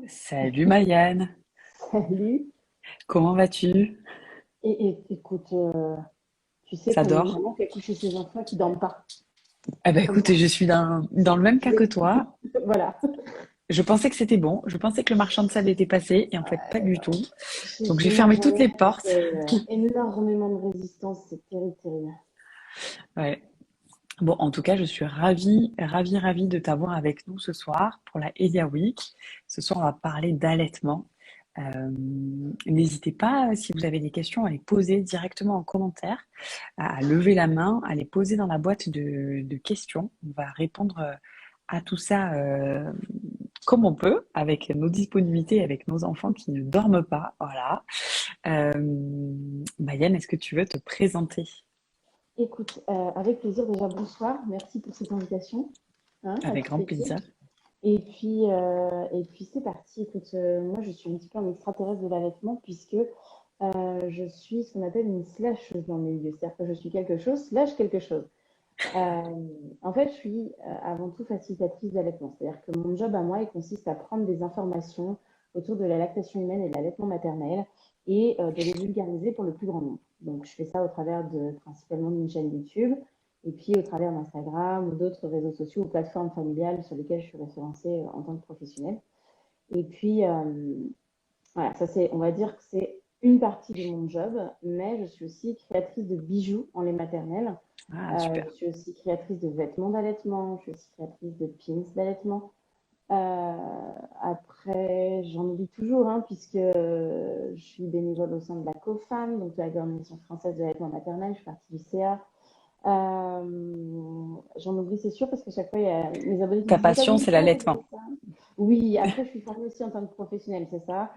Salut Mayanne, Salut. comment vas-tu? Écoute, tu sais Ça qu'on est une dort? maman qui a couché ses enfants qui dorment pas, Eh ben comme écoute, moi. je suis dans le même cas que toi. Voilà. Je pensais que c'était bon, je pensais que le marchand de sable était passé, et en fait pas du tout. Donc j'ai J'ai ma fermé toutes journée les avec portes. énormément de résistance, c'est terrible, terrible. Ouais. Bon, en tout cas, je suis ravie de t'avoir avec nous ce soir pour la Elia Week. Ce soir, on va parler d'allaitement. Euh, N'hésitez pas, si vous avez des questions, à les poser directement en commentaire, à lever la main, à les poser dans la boîte de questions. On va répondre à tout ça comme on peut, avec nos disponibilités, avec nos enfants qui ne dorment pas. Voilà. Euh, Maïenne, est-ce que tu veux te présenter? Écoute, avec plaisir, déjà bonsoir, merci pour cette invitation, hein, à Avec toute grand l'équipe. plaisir. Et puis c'est parti. Écoute, moi je suis un petit peu un extraterrestre de l'allaitement puisque je suis ce qu'on appelle une slasheuse dans le milieu. C'est-à-dire que je suis quelque chose slash quelque chose. En fait, je suis avant tout facilitatrice d'allaitement. C'est-à-dire que mon job à moi, il consiste à prendre des informations autour de la lactation humaine et de l'allaitement maternel et de les vulgariser pour le plus grand nombre. Donc, je fais ça au travers de principalement d'une chaîne YouTube et puis au travers d'Instagram ou d'autres réseaux sociaux ou plateformes familiales sur lesquelles je suis référencée en tant que professionnelle. Et puis, voilà, ça c'est, on va dire que c'est une partie de mon job, mais je suis aussi créatrice de bijoux en lait maternel. Ah, super. Je suis aussi créatrice de vêtements d'allaitement, je suis aussi créatrice de pins d'allaitement. Euh, Après, j'en oublie toujours, hein, puisque je suis bénévole au sein de la COFAM, donc de la Coordination française de l'allaitement maternel, je fais partie du CA. J'en oublie, c'est sûr, parce que chaque fois, il y a mes abonnés qui me Ta disent, mais t'as passion, oublié c'est ça, t'as oublié l'allaitement. ça. Oui, après, je suis formée aussi en tant que professionnelle, c'est ça,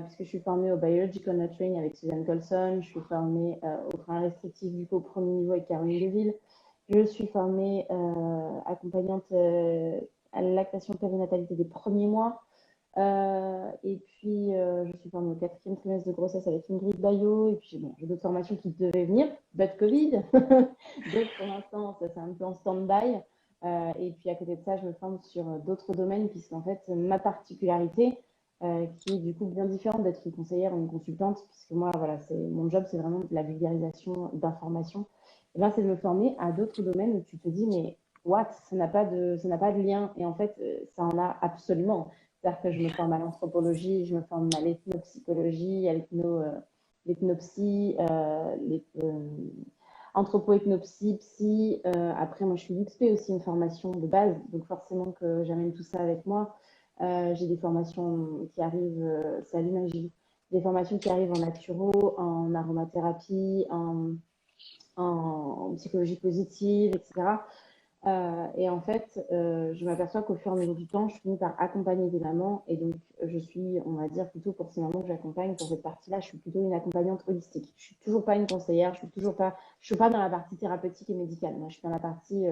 puisque je suis formée au Biological Nurturing avec Suzanne Colson, je suis formée au frein restrictif du au premier niveau avec Caroline Deville, je suis formée accompagnante à la lactation périnatalité des premiers mois. Et puis, je suis formée au quatrième trimestre de grossesse avec Ingrid Bayo. Et puis, bon, j'ai d'autres formations qui devaient venir, but Covid. Donc, pour l'instant, ça c'est un peu en stand-by. Et puis, à côté de ça, je me forme sur d'autres domaines, puisqu'en fait, ma particularité, qui est du coup bien différente d'être une conseillère ou une consultante, puisque moi, voilà, mon job, c'est vraiment de la vulgarisation d'informations. Et ben, c'est de me former à d'autres domaines où tu te dis, mais what, ça n'a pas de lien. Et en fait, ça en a absolument. C'est-à-dire que je me forme à l'anthropologie, je me forme à l'ethnopsychologie, à l'ethnopsie, anthropoethnopsie, psy. Après, moi, je suis l'UXP aussi, une formation de base, donc forcément que j'amène tout ça avec moi. J'ai des formations qui arrivent, c'est à l'imagerie, des formations qui arrivent en naturo, en aromathérapie, en psychologie positive, etc. Et en fait, je m'aperçois qu'au fur et à mesure du temps, je finis par accompagner des mamans. Et donc, je suis, on va dire, plutôt pour ces mamans que j'accompagne, pour cette partie-là, je suis plutôt une accompagnante holistique. Je suis toujours pas une conseillère, je suis pas dans la partie thérapeutique et médicale. Moi, je suis dans la partie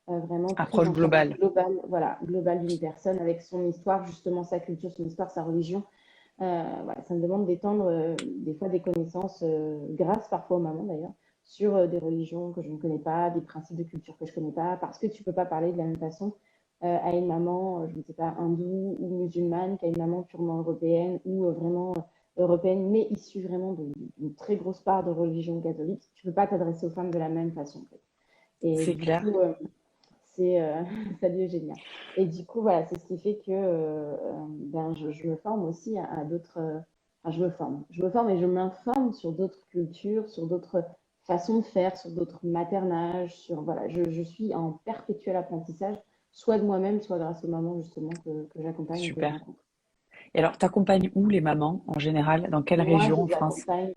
vraiment prise Approche en charge globale. globale, voilà, globale d'une personne avec son histoire, justement, sa culture, son histoire, sa religion. Voilà, ça me demande d'étendre des fois des connaissances, grâce parfois aux mamans d'ailleurs, sur des religions que je ne connais pas, des principes de culture que je ne connais pas, parce que tu ne peux pas parler de la même façon à une maman, je ne sais pas, hindoue ou musulmane, qu'à une maman purement européenne ou vraiment européenne, mais issue vraiment d'une très grosse part de religion catholique. Tu ne peux pas t'adresser aux femmes de la même façon, en fait. Et C'est du clair. coup, c'est ça devient génial. Et du coup, voilà, c'est ce qui fait que ben, je me forme aussi à d'autres. Enfin, je me forme et je m'informe sur d'autres cultures, sur d'autres façons de faire, sur d'autres maternages. Sur voilà, je suis en perpétuel apprentissage, soit de moi-même, soit grâce aux mamans justement que j'accompagne et que je Super. rencontre. Et Voilà. alors, t'accompagnes où les mamans en général? Dans quelle Moi, je région en les France? accompagne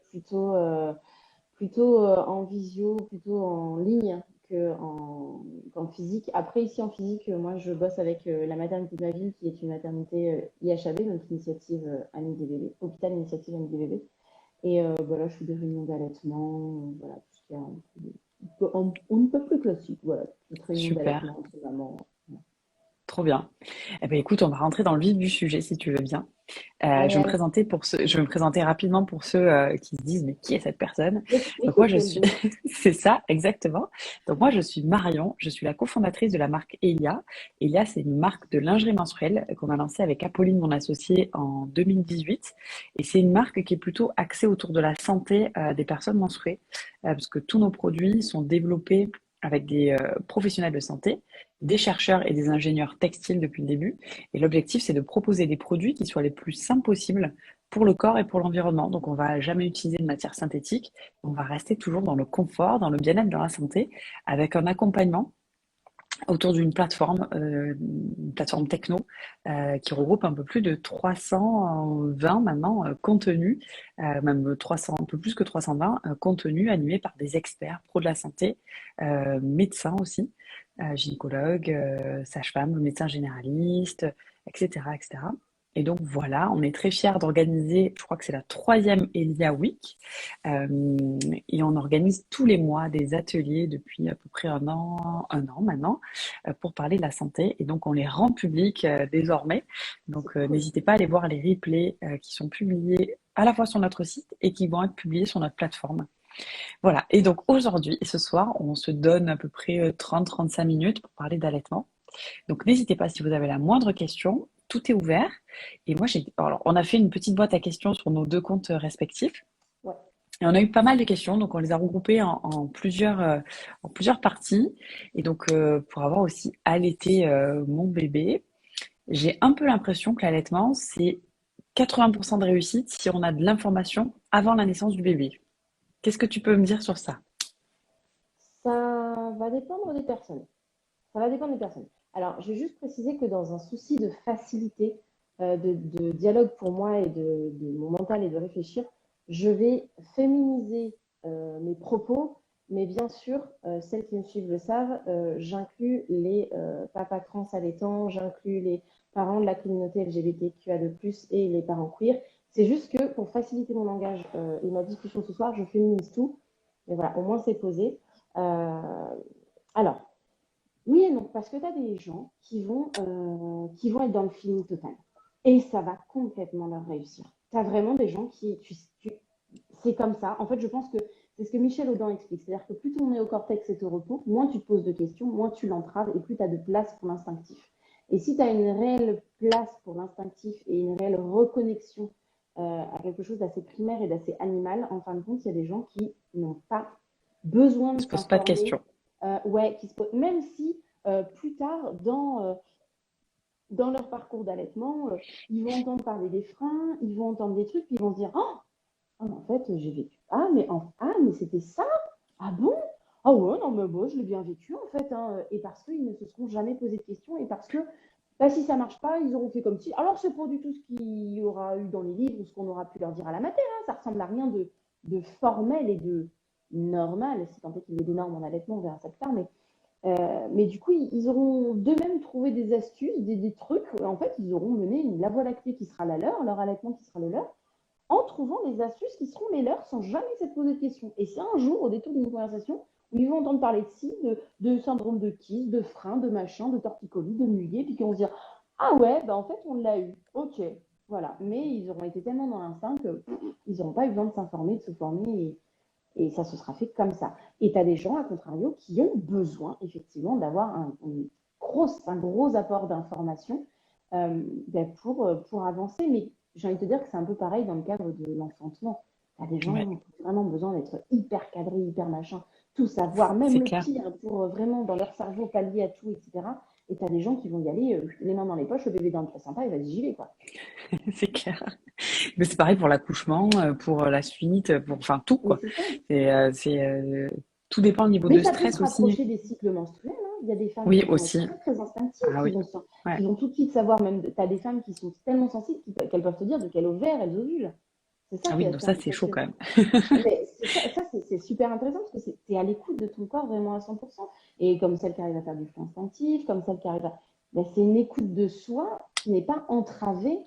plutôt en visio, plutôt en ligne qu'en physique. Après, ici en physique, moi, je bosse avec la maternité de ma ville, qui est une maternité IHAB, donc Initiative Amis des bébés, Hôpital Initiative Amis des bébés. Et voilà, je fais des réunions d'allaitement, voilà, tout ce qui est un ne peut plus classique, voilà, petite réunion Super. d'allaitement entre mamans. Voilà. Trop bien. Eh ben, écoute, on va rentrer dans le vif du sujet si tu veux bien. Allez, Je vais me allez, présenter je vais me présenter rapidement pour ceux qui se disent mais qui est cette personne? mais Donc qui moi je c'est suis, lui? c'est ça exactement. Donc moi je suis Marion, je suis la cofondatrice de la marque Elia. Elia c'est une marque de lingerie menstruelle qu'on a lancée avec Apolline, mon associée, en 2018. Et c'est une marque qui est plutôt axée autour de la santé des personnes menstruées, parce que tous nos produits sont développés avec des professionnels de santé, des chercheurs et des ingénieurs textiles depuis le début. Et l'objectif, c'est de proposer des produits qui soient les plus simples possibles pour le corps et pour l'environnement. Donc, on va jamais utiliser de matière synthétique. On va rester toujours dans le confort, dans le bien-être, dans la santé, avec un accompagnement autour une plateforme techno, qui regroupe un peu plus de 320 maintenant contenus, même 300, un peu plus que 320 contenus animés par des experts pros de la santé, médecins aussi, gynécologues, sages-femmes, médecins généralistes, etc., etc. Et donc voilà, on est très fiers d'organiser, je crois que c'est la troisième Elia Week, et on organise tous les mois des ateliers depuis à peu près un an maintenant, pour parler de la santé. Et donc, on les rend publics désormais. C'est Donc, cool. n'hésitez pas à aller voir les replays qui sont publiés à la fois sur notre site et qui vont être publiés sur notre plateforme. Voilà. Et donc, aujourd'hui et ce soir, on se donne à peu près 30-35 minutes pour parler d'allaitement. Donc, n'hésitez pas si vous avez la moindre question. Tout est ouvert. Et moi, alors, on a fait une petite boîte à questions sur nos deux comptes respectifs. Ouais. Et on a eu pas mal de questions, donc on les a regroupées en plusieurs parties. Et donc, pour avoir aussi allaité mon bébé, j'ai un peu l'impression que l'allaitement, c'est 80% de réussite si on a de l'information avant la naissance du bébé. Qu'est-ce que tu peux me dire sur ça? Ça va dépendre des personnes. Ça va dépendre des personnes. Alors, je vais juste préciser que dans un souci de facilité, de dialogue pour moi et de mon mental et de réfléchir, je vais féminiser mes propos, mais bien sûr, celles qui me suivent le savent, j'inclus les papas trans allaitants, j'inclus les parents de la communauté LGBTQA2+, et les parents queer. C'est juste que pour faciliter mon langage et ma discussion ce soir, je féminise tout. Mais voilà, au moins c'est posé. Euh, alors, oui et non, parce que tu as des gens qui vont être dans le feeling total. Et ça va complètement leur réussir. Tu as vraiment des gens c'est comme ça. En fait, je pense que c'est ce que Michel Audin explique. C'est-à-dire que plus ton néocortex est au repos, moins tu te poses de questions, moins tu l'entraves et plus tu as de place pour l'instinctif. Et si tu as une réelle place pour l'instinctif et une réelle reconnexion à quelque chose d'assez primaire et d'assez animal, en fin de compte, il y a des gens qui n'ont pas besoin On de se pose pas de s'informer, questions. ouais, même si plus tard, dans leur parcours d'allaitement, ils vont entendre parler des freins, ils vont entendre des trucs, puis ils vont se dire oh, ah, mais en fait, j'ai vécu. Ah, mais c'était ça? Ah bon? Ah ouais, non, mais bon, je l'ai bien vécu en fait, hein. Et parce qu'ils ne se seront jamais posé de questions et parce que bah, si ça marche pas, ils auront fait comme si. Alors, c'est pas du tout ce qu'il y aura eu dans les livres ou ce qu'on aura pu leur dire à la matière, hein. Ça ressemble à rien de formel et de normal, si tant est qu'il y ait des normes en allaitement, on verra ça plus tard, mais du coup, ils auront d'eux-mêmes trouvé des astuces, des trucs. En fait, ils auront mené la voie lactée qui sera la leur allaitement qui sera le leur, en trouvant des astuces qui seront les leurs sans jamais s'être posé de questions. Et c'est un jour, au détour d'une conversation, où ils vont entendre parler de ci, de syndrome de Kiss, de frein, de machin, de torticolis, de muguet, puis qu'ils vont se dire ah ouais, bah en fait, on l'a eu. Ok, voilà. Mais ils auront été tellement dans l'instinct qu'ils n'auront pas eu besoin de s'informer, de se former et ça se sera fait comme ça. Et tu as des gens, à contrario, qui ont besoin, effectivement, d'avoir un gros apport d'informations pour avancer. Mais j'ai envie de te dire que c'est un peu pareil dans le cadre de l'enfantement. Tu as des gens Ouais, qui ont vraiment besoin d'être hyper cadrés, hyper machin, tout savoir, même c'est le clair. pire, pour vraiment, dans leur cerveau, pallier à tout, etc. Et tu as des gens qui vont y aller, les mains dans les poches, le bébé dans le placenta, et vas-y, j'y vais, quoi. C'est clair. Mais c'est pareil pour l'accouchement, pour la suite, pour enfin tout Mais quoi. c'est ça. Tout dépend du niveau Mais de ça peut se stress aussi. rapprocher des cycles menstruels, hein. Il y a des femmes Oui qui vont être aussi. très, très instinctives, Ah oui. Ouais. qui vont tout de suite savoir, même, tu as des femmes qui sont tellement sensibles qu'elles peuvent te dire de quel ovaire elles ovulent. C'est ça Ah qui oui, est donc assez ça c'est chaud quand impressionnant. même. Mais c'est super intéressant parce que tu es à l'écoute de ton corps vraiment à 100%. Et comme celle qui arrive à faire du flux instinctif, comme celle qui arrive à. Ben, c'est une écoute de soi qui n'est pas entravée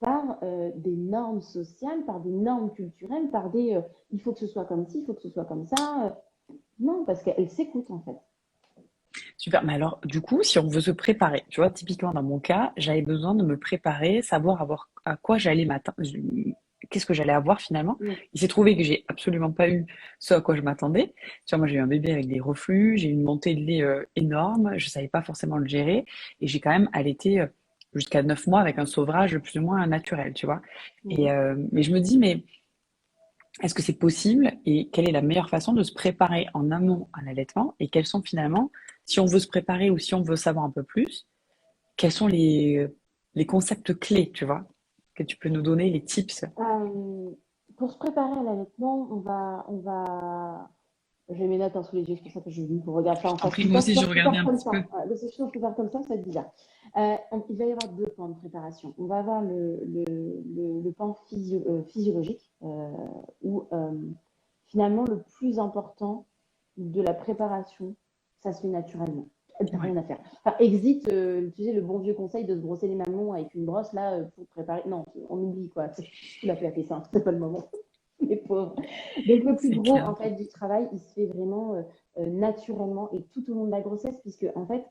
par des normes sociales, par des normes culturelles, par des il faut que ce soit comme ci, il faut que ce soit comme ça. Non, parce qu'elle s'écoute en fait. Super. Mais alors, du coup, si on veut se préparer, tu vois, typiquement dans mon cas, j'avais besoin de me préparer, savoir avoir à quoi j'allais m'attendre, qu'est-ce que j'allais avoir finalement. Mm. Il s'est trouvé que j'ai absolument pas eu ce à quoi je m'attendais. Tu vois, moi, j'ai eu un bébé avec des reflux, j'ai eu une montée de lait énorme, je savais pas forcément le gérer, et j'ai quand même allaité jusqu'à 9 mois avec un sevrage plus ou moins naturel, tu vois. Et Mhm. mais je me dis, mais est-ce que c'est possible et quelle est la meilleure façon de se préparer en amont à l'allaitement et quels sont finalement, si on veut se préparer ou si on veut savoir un peu plus, quels sont les concepts clés, tu vois, que tu peux nous donner, les tips? Euh, pour se préparer à l'allaitement, j'ai mes notes, hein, sous les yeux, c'est pour ça que je vous regarde pas en face Après, tout le moi temps. aussi, Sinon, je je peux regardais faire un comme petit peu. ça. Sinon, je peux faire comme ça va être bizarre. Il va y avoir deux plans de préparation. On va avoir le plan physiologique, où finalement, le plus important de la préparation, ça se fait naturellement. T'as Ouais. rien à faire. Enfin, exit, tu sais, le bon vieux conseil de se brosser les mamelons avec une brosse, là, pour préparer. Non, on oublie, quoi. Tu l'as fait à tes seins, c'est pas le moment. Les pauvres. Donc le plus C'est gros clair. en fait du travail, il se fait vraiment naturellement et tout au long de la grossesse, puisque en fait,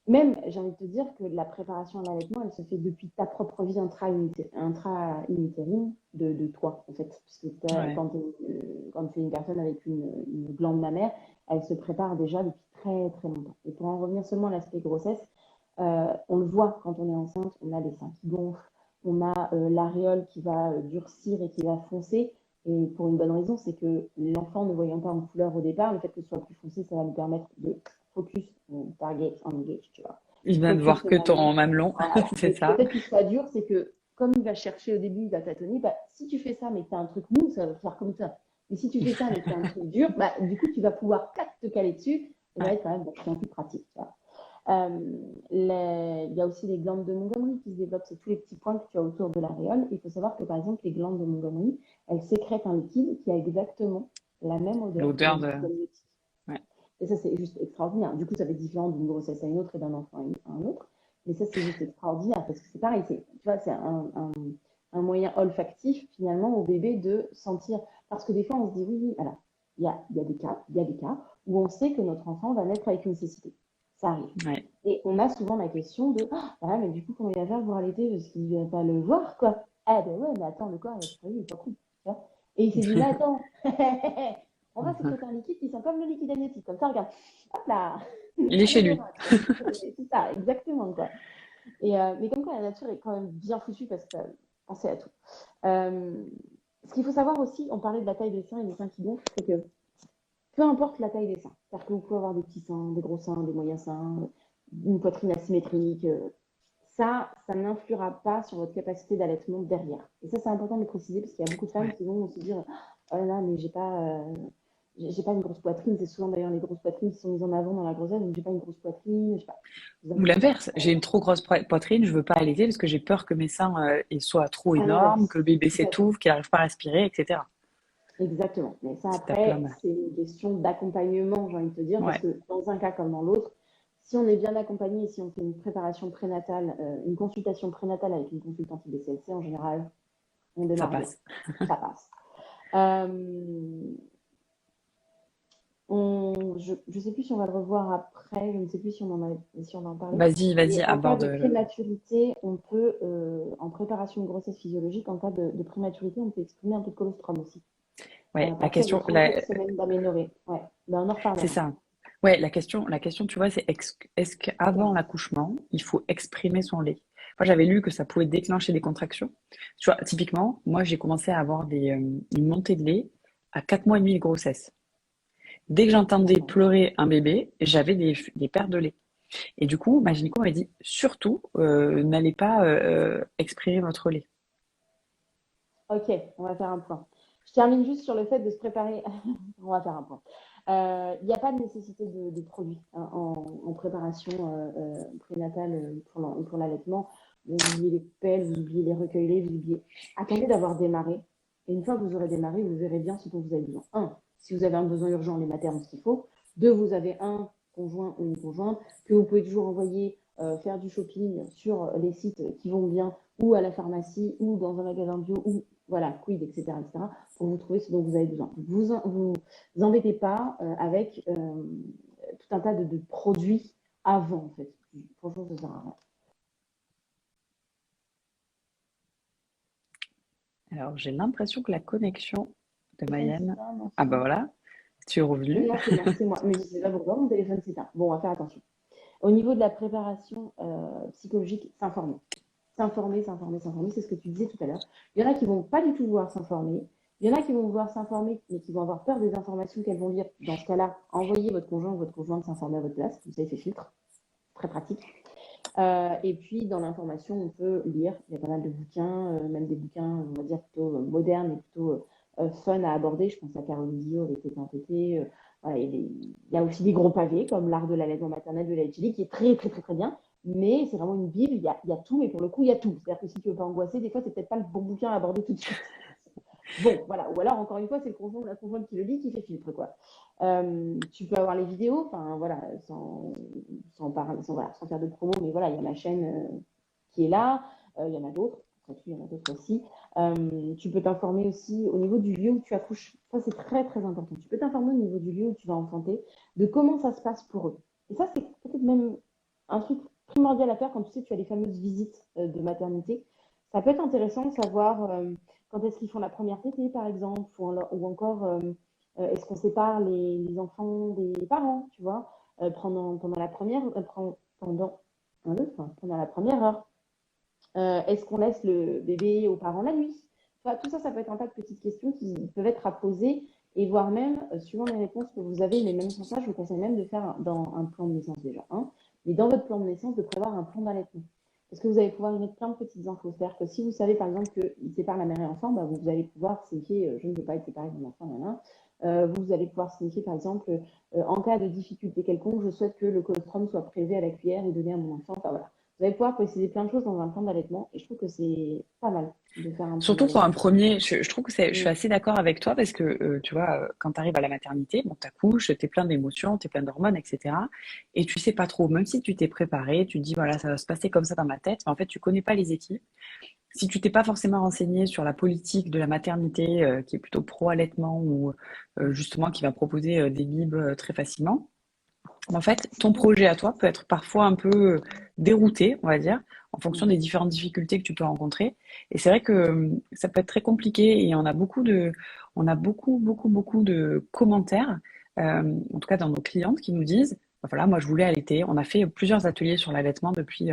même j'ai envie de te dire que la préparation à l'allaitement, elle se fait depuis ta propre vie intra-utérine de toi en fait, parce que Ouais. quand tu es une personne avec une glande mammaire, elle se prépare déjà depuis très très longtemps. Et pour en revenir seulement à l'aspect grossesse, on le voit quand on est enceinte, on a les seins qui gonflent, on a l'aréole qui va durcir et qui va foncer. Et pour une bonne raison, c'est que l'enfant ne voyant pas en couleur au départ, le fait que ce soit plus foncé, ça va lui permettre de focus, target, engage, tu vois. Il vient de Focus voir le que mamelon. ton mamelon, Voilà. c'est Et le ça. fait qu'il soit dur, c'est que comme il va chercher au début, il va tâtonner, bah, si tu fais ça, mais que tu as un truc mou, ça va faire comme ça. Mais si tu fais ça, mais que tu as un truc dur, bah, du coup, tu vas pouvoir clac, te caler dessus. Et ça va Ouais. être quand même bien plus pratique. Tu vois. Il y a aussi les glandes de Montgomery qui se développent, c'est tous les petits points que tu as autour de l'aréole. Il faut savoir que par exemple, les glandes de Montgomery, elles sécrètent un liquide qui a exactement la même odeur que le L'odeur de. liquide amniotique. Ouais. Et ça, c'est juste extraordinaire. Du coup, ça va être différent d'une grossesse à une autre et d'un enfant à un autre. Mais ça, c'est juste extraordinaire parce que c'est pareil, tu vois, c'est un moyen olfactif finalement au bébé de sentir. Parce que des fois, on se dit, oui, oui, alors, il y a des cas où on sait que notre enfant va naître avec une cécité. Ça arrive. Ouais. Et on a souvent la question de, ah, mais du coup, comment il va faire pour allaiter parce qu'il ne va pas le voir, quoi. Ah, ben ouais, mais attends, le corps, il est pas cool. Tu vois. Et il s'est dit, mais attends, on va sécréter un liquide qui sent comme le liquide amniotique. Comme ça, regarde, hop là, Il est pas chez lui. d'odorat. C'est ça, exactement, quoi. Mais comme quoi, la nature est quand même bien foutue parce que ça pensait à tout. Euh, Ce qu'il faut savoir aussi, on parlait de la taille des seins et des seins qui gonflent, c'est que peu importe la taille des seins, c'est-à-dire que vous pouvez avoir des petits seins, des gros seins, des moyens seins, une poitrine asymétrique, ça n'influera pas sur votre capacité d'allaitement derrière. Et ça, c'est important de le préciser parce qu'il y a beaucoup de femmes Ouais. qui vont se dire, oh là là, mais j'ai pas une grosse poitrine. C'est souvent d'ailleurs les grosses poitrines qui sont mises en avant dans la grossesse, donc j'ai pas une grosse poitrine, je sais pas. Vous Ou inquiétez pas. l'inverse, j'ai une trop grosse poitrine, je veux pas allaiter parce que j'ai peur que mes seins ils soient trop À énormes, que l'inverse, le bébé tout à fait. s'étouffe, qu'il n'arrive pas à respirer, etc. Exactement. Mais ça, Si t'as plein après, de... c'est une question d'accompagnement, j'ai envie de te dire, parce Ouais, que dans un cas comme dans l'autre, si on est bien accompagné, si on fait une préparation prénatale, une consultation prénatale avec une consultante IBCLC, en général, on ça démarre bien. passe. Ça passe. Euh, je ne sais plus si on va le revoir après, je ne sais plus si on en parlait, Vas-y, mais en cas de aborde le... prématurité, on peut, en préparation de grossesse physiologique, en cas de prématurité, on peut exprimer un peu de colostrum aussi, à Ouais, la partir de question, 37 semaines d'aménorrhée. Ouais, ben, on en c'est reparlera. ça. Ouais, la question, tu vois, c'est est-ce qu'avant l'accouchement, il faut exprimer son lait? Moi, j'avais lu que ça pouvait déclencher des contractions. Tu vois, typiquement, moi, j'ai commencé à avoir une montée de lait à 4 mois et demi de grossesse. Dès que j'entendais D'accord. pleurer un bébé, j'avais des pertes de lait. Et du coup, ma gynéco m'a dit, surtout, n'allez pas exprimer votre lait. Ok, on va faire un point. Je termine juste sur le fait de se préparer. On va faire un point. Il n'y a pas de nécessité de produits, hein, en préparation prénatale pour l'allaitement. Vous oubliez les pelles, vous oubliez les recueillés, vous oubliez. Attendez d'avoir démarré. Et une fois que vous aurez démarré, vous verrez bien ce dont vous avez besoin. Un, si vous avez un besoin urgent, les matériaux, ce qu'il faut. Deux, vous avez un conjoint ou une conjointe que vous pouvez toujours envoyer faire du shopping sur les sites qui vont bien, ou à la pharmacie, ou dans un magasin bio, ou voilà, Quid, etc., pour vous trouver ce dont vous avez besoin. Vous embêtez pas avec tout un tas de produits avant, en fait. Franchement, ça sert à rien. Alors, j'ai l'impression que la connexion de Téléphone Mayenne. s'éteint, non, Ah c'est bah bon. voilà, tu es revenu. Non, c'est moi, c'est moi. Mais je sais pas pourquoi mon téléphone s'éteint. Bon, on va faire attention. Au niveau de la préparation psychologique, s'informer. S'informer, s'informer, s'informer, c'est ce que tu disais tout à l'heure. Il y en a qui vont pas du tout vouloir s'informer. Il y en a qui vont vouloir s'informer, mais qui vont avoir peur des informations qu'elles vont lire. Dans ce cas-là, envoyez votre conjoint ou votre conjointe s'informer à votre place. Vous avez fait filtre. Très pratique. Et puis, dans l'information, on peut lire. Il y a pas mal de bouquins, même des bouquins, on va dire, plutôt modernes et plutôt fun à aborder. Je pense à Caroline Dio avec Tété en Tété. Voilà, il y a aussi des gros pavés, comme L'art de l'allaitement maternel de la Gilly, qui est très, très, très, très bien. Mais c'est vraiment une bible. Il y a tout, mais pour le coup, il y a tout. C'est-à-dire que si tu veux pas angoisser, des fois, c'est peut-être pas le bon bouquin à aborder tout de suite. Bon, voilà. Ou alors, encore une fois, c'est le conjoint ou la conjointe qui le lit qui fait filtre, quoi. Tu peux avoir les vidéos, enfin, voilà, sans faire de promo, mais voilà, il y a la chaîne qui est là. Il y en a d'autres. Après tout, il y en a d'autres aussi. Tu peux t'informer aussi au niveau du lieu où tu accouches. Ça, c'est très, très important. Tu peux t'informer au niveau du lieu où tu vas enfanter, de comment ça se passe pour eux. Et ça, c'est peut-être même un truc primordial à faire quand tu sais, tu as les fameuses visites de maternité. Ça peut être intéressant de savoir quand est-ce qu'ils font la première tétée, par exemple, ou encore est-ce qu'on sépare les enfants des parents, tu vois, pendant la première, pendant la première heure. Est-ce qu'on laisse le bébé aux parents la nuit? Enfin, tout ça, ça peut être un tas de petites questions qui peuvent être à poser et voire même, suivant les réponses que vous avez, mais même sans ça, je vous conseille même de faire dans un plan de naissance déjà, hein, mais dans votre plan de naissance, de prévoir un plan d'allaitement. Parce que vous allez pouvoir y mettre plein de petites infos. C'est-à-dire que si vous savez par exemple qu'il sépare la mère et l'enfant, bah, vous allez pouvoir signifier je ne veux pas être séparé de mon enfant, nan, vous allez pouvoir signifier par exemple en cas de difficulté quelconque, je souhaite que le colostrum soit prélevé à la cuillère et donné à mon enfant. Enfin voilà. Vous allez pouvoir préciser plein de choses dans un plan d'allaitement et je trouve que c'est pas mal de faire un plan Surtout pour un d'allaitement. premier, je trouve que je suis Mm. assez d'accord avec toi parce que, tu vois, quand tu arrives à la maternité, bon, t'accouches, t'es plein d'émotions, t'es plein d'hormones, etc. Et tu sais pas trop, même si tu t'es préparé, tu te dis, voilà, ça va se passer comme ça dans ma tête, mais en fait, tu connais pas les équipes. Si tu t'es pas forcément renseigné sur la politique de la maternité, qui est plutôt pro-allaitement ou justement qui va proposer des bibes très facilement, en fait, ton projet à toi peut être parfois un peu dérouté, on va dire, en fonction des Mhm. différentes difficultés que tu peux rencontrer. Et c'est vrai que ça peut être très compliqué et on a beaucoup de commentaires, en tout cas dans nos clientes qui nous disent, bah voilà, moi je voulais allaiter. On a fait plusieurs ateliers sur l'allaitement depuis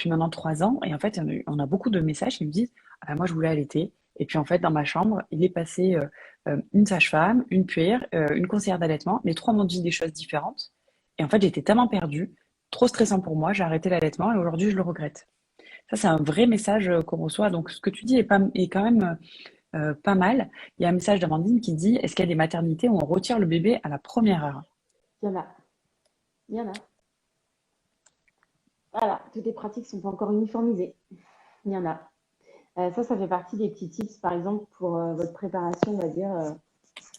maintenant 3 ans. Et en fait, on a beaucoup de messages qui nous disent, ah, moi je voulais allaiter. Et puis en fait, dans ma chambre, il est passé une sage-femme, une puère, une conseillère d'allaitement. Les trois m'ont dit des choses différentes. Et en fait, j'étais tellement perdue, trop stressant pour moi, j'ai arrêté l'allaitement et aujourd'hui, je le regrette. Ça, c'est un vrai message qu'on reçoit. Donc, ce que tu dis est quand même pas mal. Il y a un message d'Amandine qui dit, est-ce qu'il y a des maternités où on retire le bébé à la première heure? Il y en a. Il y en a. Voilà, toutes les pratiques ne sont pas encore uniformisées. Il y en a. Ça fait partie des petits tips, par exemple, pour votre préparation, on va dire,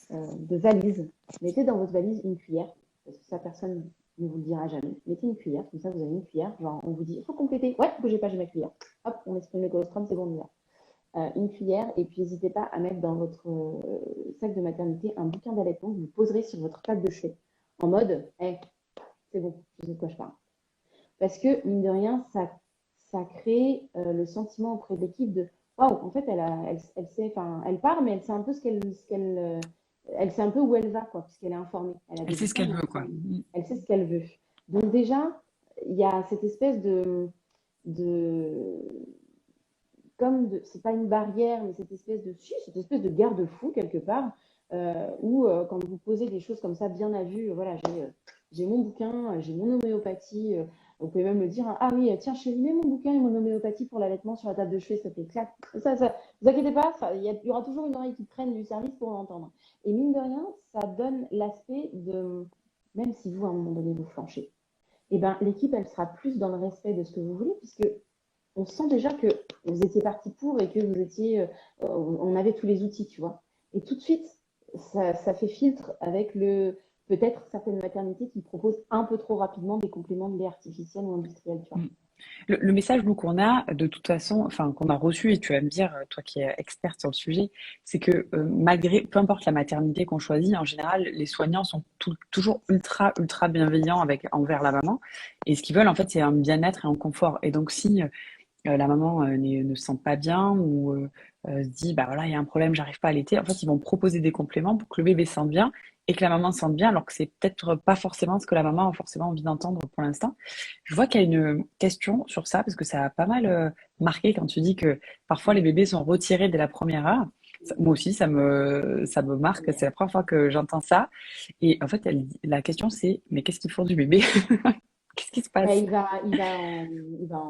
de valise. Mettez dans votre valise une cuillère, parce que ça, personne ne vous le dira jamais. Mettez une cuillère, comme ça, vous avez une cuillère. Genre, on vous dit, il faut compléter. Ouais, bougez pas, j'ai ma cuillère. Hop, on exprime le colostrum, c'est bon, on y va. Une cuillère, et puis n'hésitez pas à mettre dans votre sac de maternité un bouquin d'allaitement que vous poserez sur votre table de chevet, en mode, hey, c'est bon, je sais de quoi je parle. Parce que, mine de rien, ça crée le sentiment auprès de l'équipe de waouh, en fait, elle sait, enfin, elle part, mais elle sait un peu elle sait un peu où elle va, quoi, puisqu'elle est informée. Elle a Elle des sait ce bouquins, qu'elle mais veut, quoi. elle sait ce qu'elle veut. Donc, déjà, il y a cette espèce de c'est pas une barrière, mais cette espèce de garde-fou quelque part, où quand vous posez des choses comme ça bien à vue, voilà, j'ai mon bouquin, j'ai mon homéopathie, vous pouvez même me dire, hein, ah oui, tiens chérie, mets mon bouquin et mon homéopathie pour l'allaitement sur la table de chevet, ça fait clac. Vous inquiétez pas, il y aura toujours une oreille qui traîne du service pour l'entendre. Et mine de rien, ça donne l'aspect de, même si vous, à un moment donné, vous flanchez, et ben, l'équipe, elle sera plus dans le respect de ce que vous voulez, puisque on sent déjà que vous étiez parti pour et que vous étiez, on avait tous les outils, tu vois. Et tout de suite, ça fait filtre avec peut-être certaines maternités qui proposent un peu trop rapidement des compléments de lait artificiels ou industriels, tu vois. Le message, nous, qu'on a, de toute façon, enfin, qu'on a reçu, et tu vas me dire, toi qui es experte sur le sujet, c'est que malgré, peu importe la maternité qu'on choisit, en général, les soignants sont toujours ultra, ultra bienveillants envers la maman. Et ce qu'ils veulent, en fait, c'est un bien-être et un confort. Et donc, si la maman ne se sent pas bien ou se dit bah voilà il y a un problème, j'arrive pas à allaiter. En fait, ils vont proposer des compléments pour que le bébé se sente bien et que la maman se sente bien, alors que c'est peut-être pas forcément ce que la maman a forcément envie d'entendre pour l'instant. Je vois qu'il y a une question sur ça parce que ça a pas mal marqué quand tu dis que parfois les bébés sont retirés dès la première heure. Moi aussi, ça me marque. C'est la première fois que j'entends ça. Et en fait, la question c'est mais qu'est-ce qu'ils font du bébé? Qu'est-ce qui se Ben, passe? il va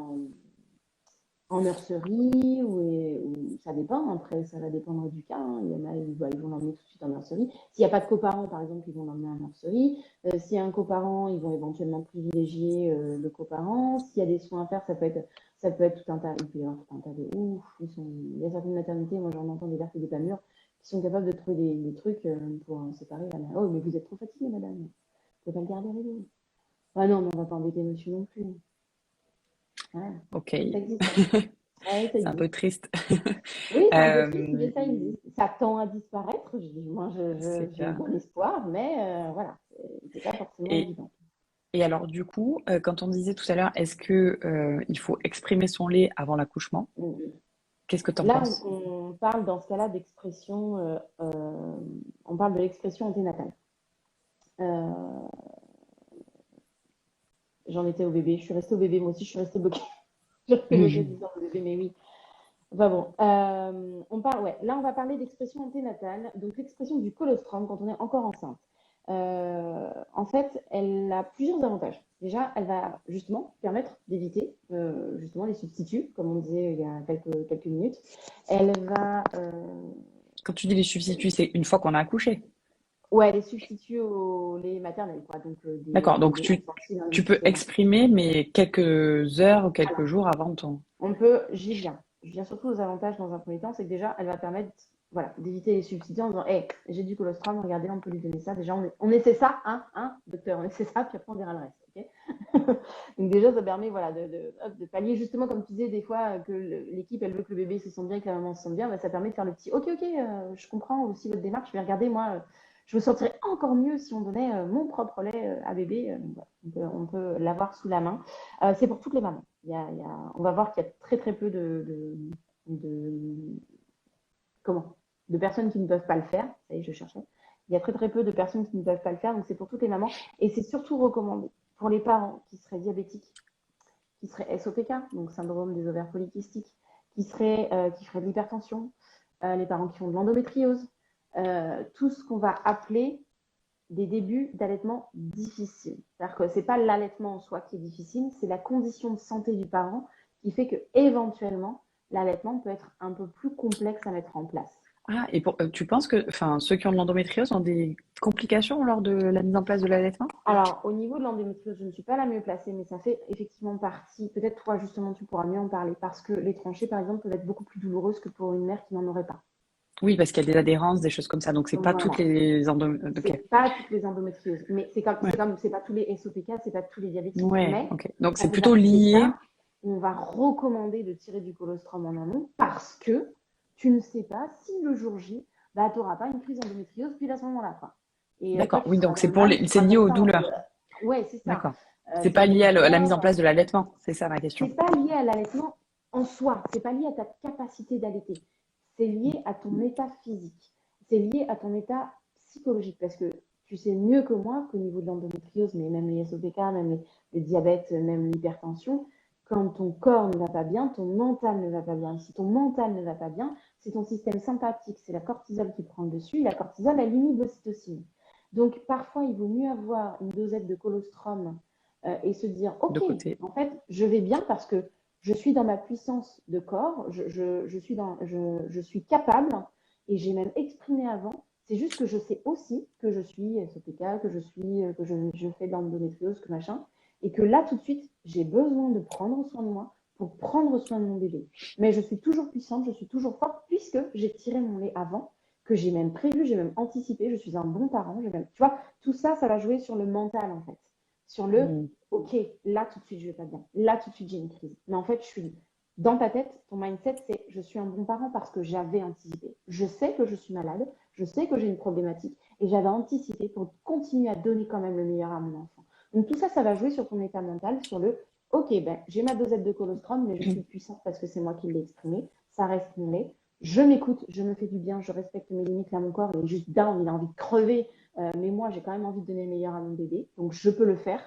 en nurserie ou ça dépend. Après, ça va dépendre du cas, hein. Il y en a, ils vont l'emmener tout de suite en nurserie. S'il n'y a pas de coparents, par exemple, ils vont l'emmener en nurserie. S'il y a un coparent, ils vont éventuellement privilégier le coparent. S'il y a des soins à faire, ça peut être tout un tas. Il peut y avoir tout un tas de ouf. Il y a certaines maternités, moi j'en entends des vertes et des pas mûres, qui sont capables de trouver des trucs pour séparer la mère. Oh, mais vous êtes trop fatiguée, madame. Vous ne pouvez pas le garder avec vous. Ah non, mais on ne va pas embêter monsieur non plus. Voilà. Ok. Ça existe. Ouais, ça C'est un peu existe. triste. Oui, c'est un peu triste, Euh, mais ça existe. Ça tend à disparaître. Moi, c'est j'ai clair. bon espoir, mais voilà, c'est pas forcément Et, évident. et alors, du coup, quand on disait tout à l'heure, est-ce que il faut exprimer son lait avant l'accouchement? Mm. Qu'est-ce que tu en Là, penses? on parle dans ce cas-là d'expression, on parle de l'expression anténatale. Euh, J'en étais au bébé, je suis restée au bébé, moi aussi, je suis restée bloquée. Je suis restée bloquée Mhm. disant au bébé, mais oui. Enfin bon, ouais. Là, on va parler d'expression anténatale, donc l'expression du colostrum quand on est encore enceinte. En fait, elle a plusieurs avantages. Déjà, elle va justement permettre d'éviter justement les substituts, comme on disait il y a quelques minutes. Elle va, Quand tu dis les substituts, c'est une fois qu'on a accouché. ouais, les substituts au lait maternel, quoi. Donc D'accord, des donc laits infantiles, tu peux indiscutables. exprimer, mais quelques heures ou quelques jours avant ton... On peut, j'y viens. Je viens surtout aux avantages dans un premier temps, c'est que déjà, elle va permettre voilà, d'éviter les substituts en disant, hey, j'ai du colostrum, regardez, on peut lui donner ça. Déjà, on essaie ça, hein, docteur, on essaie ça, puis après on verra le reste. Ok. Donc déjà, ça permet voilà, de pallier justement, comme tu disais, des fois que l'équipe, elle veut que le bébé se sente bien, que la maman se sente bien, bah, ça permet de faire le petit, ok, je comprends aussi votre démarche, je vais regarder, moi, je me sentirais encore mieux si on donnait mon propre lait à bébé. Voilà. On peut l'avoir sous la main. C'est pour toutes les mamans. On va voir qu'il y a très très peu de- comment, de personnes qui ne peuvent pas le faire. Ça y est, je cherchais. Il y a très très peu de personnes qui ne peuvent pas le faire, donc c'est pour toutes les mamans. Et c'est surtout recommandé pour les parents qui seraient diabétiques, qui seraient SOPK, donc syndrome des ovaires polykystiques, qui feraient de l'hypertension, les parents qui font de l'endométriose, tout ce qu'on va appeler des débuts d'allaitement difficiles. C'est-à-dire que ce n'est pas l'allaitement en soi qui est difficile, c'est la condition de santé du parent qui fait que éventuellement l'allaitement peut être un peu plus complexe à mettre en place. Ah, et tu penses que enfin, ceux qui ont de l'endométriose ont des complications lors de la mise en place de l'allaitement? Alors, au niveau de l'endométriose, je ne suis pas la mieux placée, mais ça fait effectivement partie. Peut-être toi, justement, tu pourras mieux en parler parce que les tranchées, par exemple, peuvent être beaucoup plus douloureuses que pour une mère qui n'en aurait pas. Oui, parce qu'il y a des adhérences, des choses comme ça. Donc, c'est pas toutes Voilà. les endométrioses. Ok. C'est pas toutes les endométrioses, mais Ouais. c'est pas tous les SOPK, c'est pas tous les diabétiques. Ouais, Mais ok. Donc, ça c'est fait plutôt partie des lié. cas où on va recommander de tirer du colostrum en amont parce que tu ne sais pas si le jour J, bah, tu n'auras pas une crise d'endométriose pile à ce moment-là, quoi. Et toi, D'accord. tu Oui, seras donc dans le mal, tu c'est seras lié comme aux ça en mode, douleurs. ouais, c'est ça. D'accord. C'est Tu as pas des lié à la mise en douleurs. place de l'allaitement. C'est ça ma question. C'est pas lié à l'allaitement en soi. C'est pas lié à ta capacité d'allaiter. C'est lié à ton état physique. C'est lié à ton état psychologique. Parce que tu sais mieux que moi qu'au niveau de l'endométriose, mais même les SOPK, même les diabètes, même l'hypertension, quand ton corps ne va pas bien, ton mental ne va pas bien. Et si ton mental ne va pas bien, c'est ton système sympathique, c'est la cortisol qui prend le dessus. Et la cortisol, elle inhibe l'ocytocine. Donc parfois, il vaut mieux avoir une dosette de colostrum et se dire, De OK, côté. en fait, je vais bien parce que je suis dans ma puissance de corps, je suis capable, et j'ai même exprimé avant, c'est juste que je sais aussi que je suis SOPK, que je fais de l'endométriose, que machin, et que là, tout de suite, j'ai besoin de prendre soin de moi pour prendre soin de mon bébé. Mais je suis toujours puissante, je suis toujours forte, puisque j'ai tiré mon lait avant, que j'ai même prévu, j'ai même anticipé, je suis un bon parent, tu vois, tout ça, ça va jouer sur le mental, en fait, sur le Mm. OK, là tout de suite je vais pas bien, là tout de suite j'ai une crise. Mais en fait, je suis dans ta tête, ton mindset, c'est je suis un bon parent parce que j'avais anticipé. Je sais que je suis malade, je sais que j'ai une problématique et j'avais anticipé pour continuer à donner quand même le meilleur à mon enfant. Donc tout ça, ça va jouer sur ton état mental, sur le OK, ben, j'ai ma dosette de colostrum, mais je suis puissante parce que c'est moi qui l'ai exprimé. Ça reste mon lait. Je m'écoute, je me fais du bien, je respecte mes limites. Là, mon corps, il est juste down, il a envie de crever. Mais moi, j'ai quand même envie de donner le meilleur à mon bébé. Donc, je peux le faire.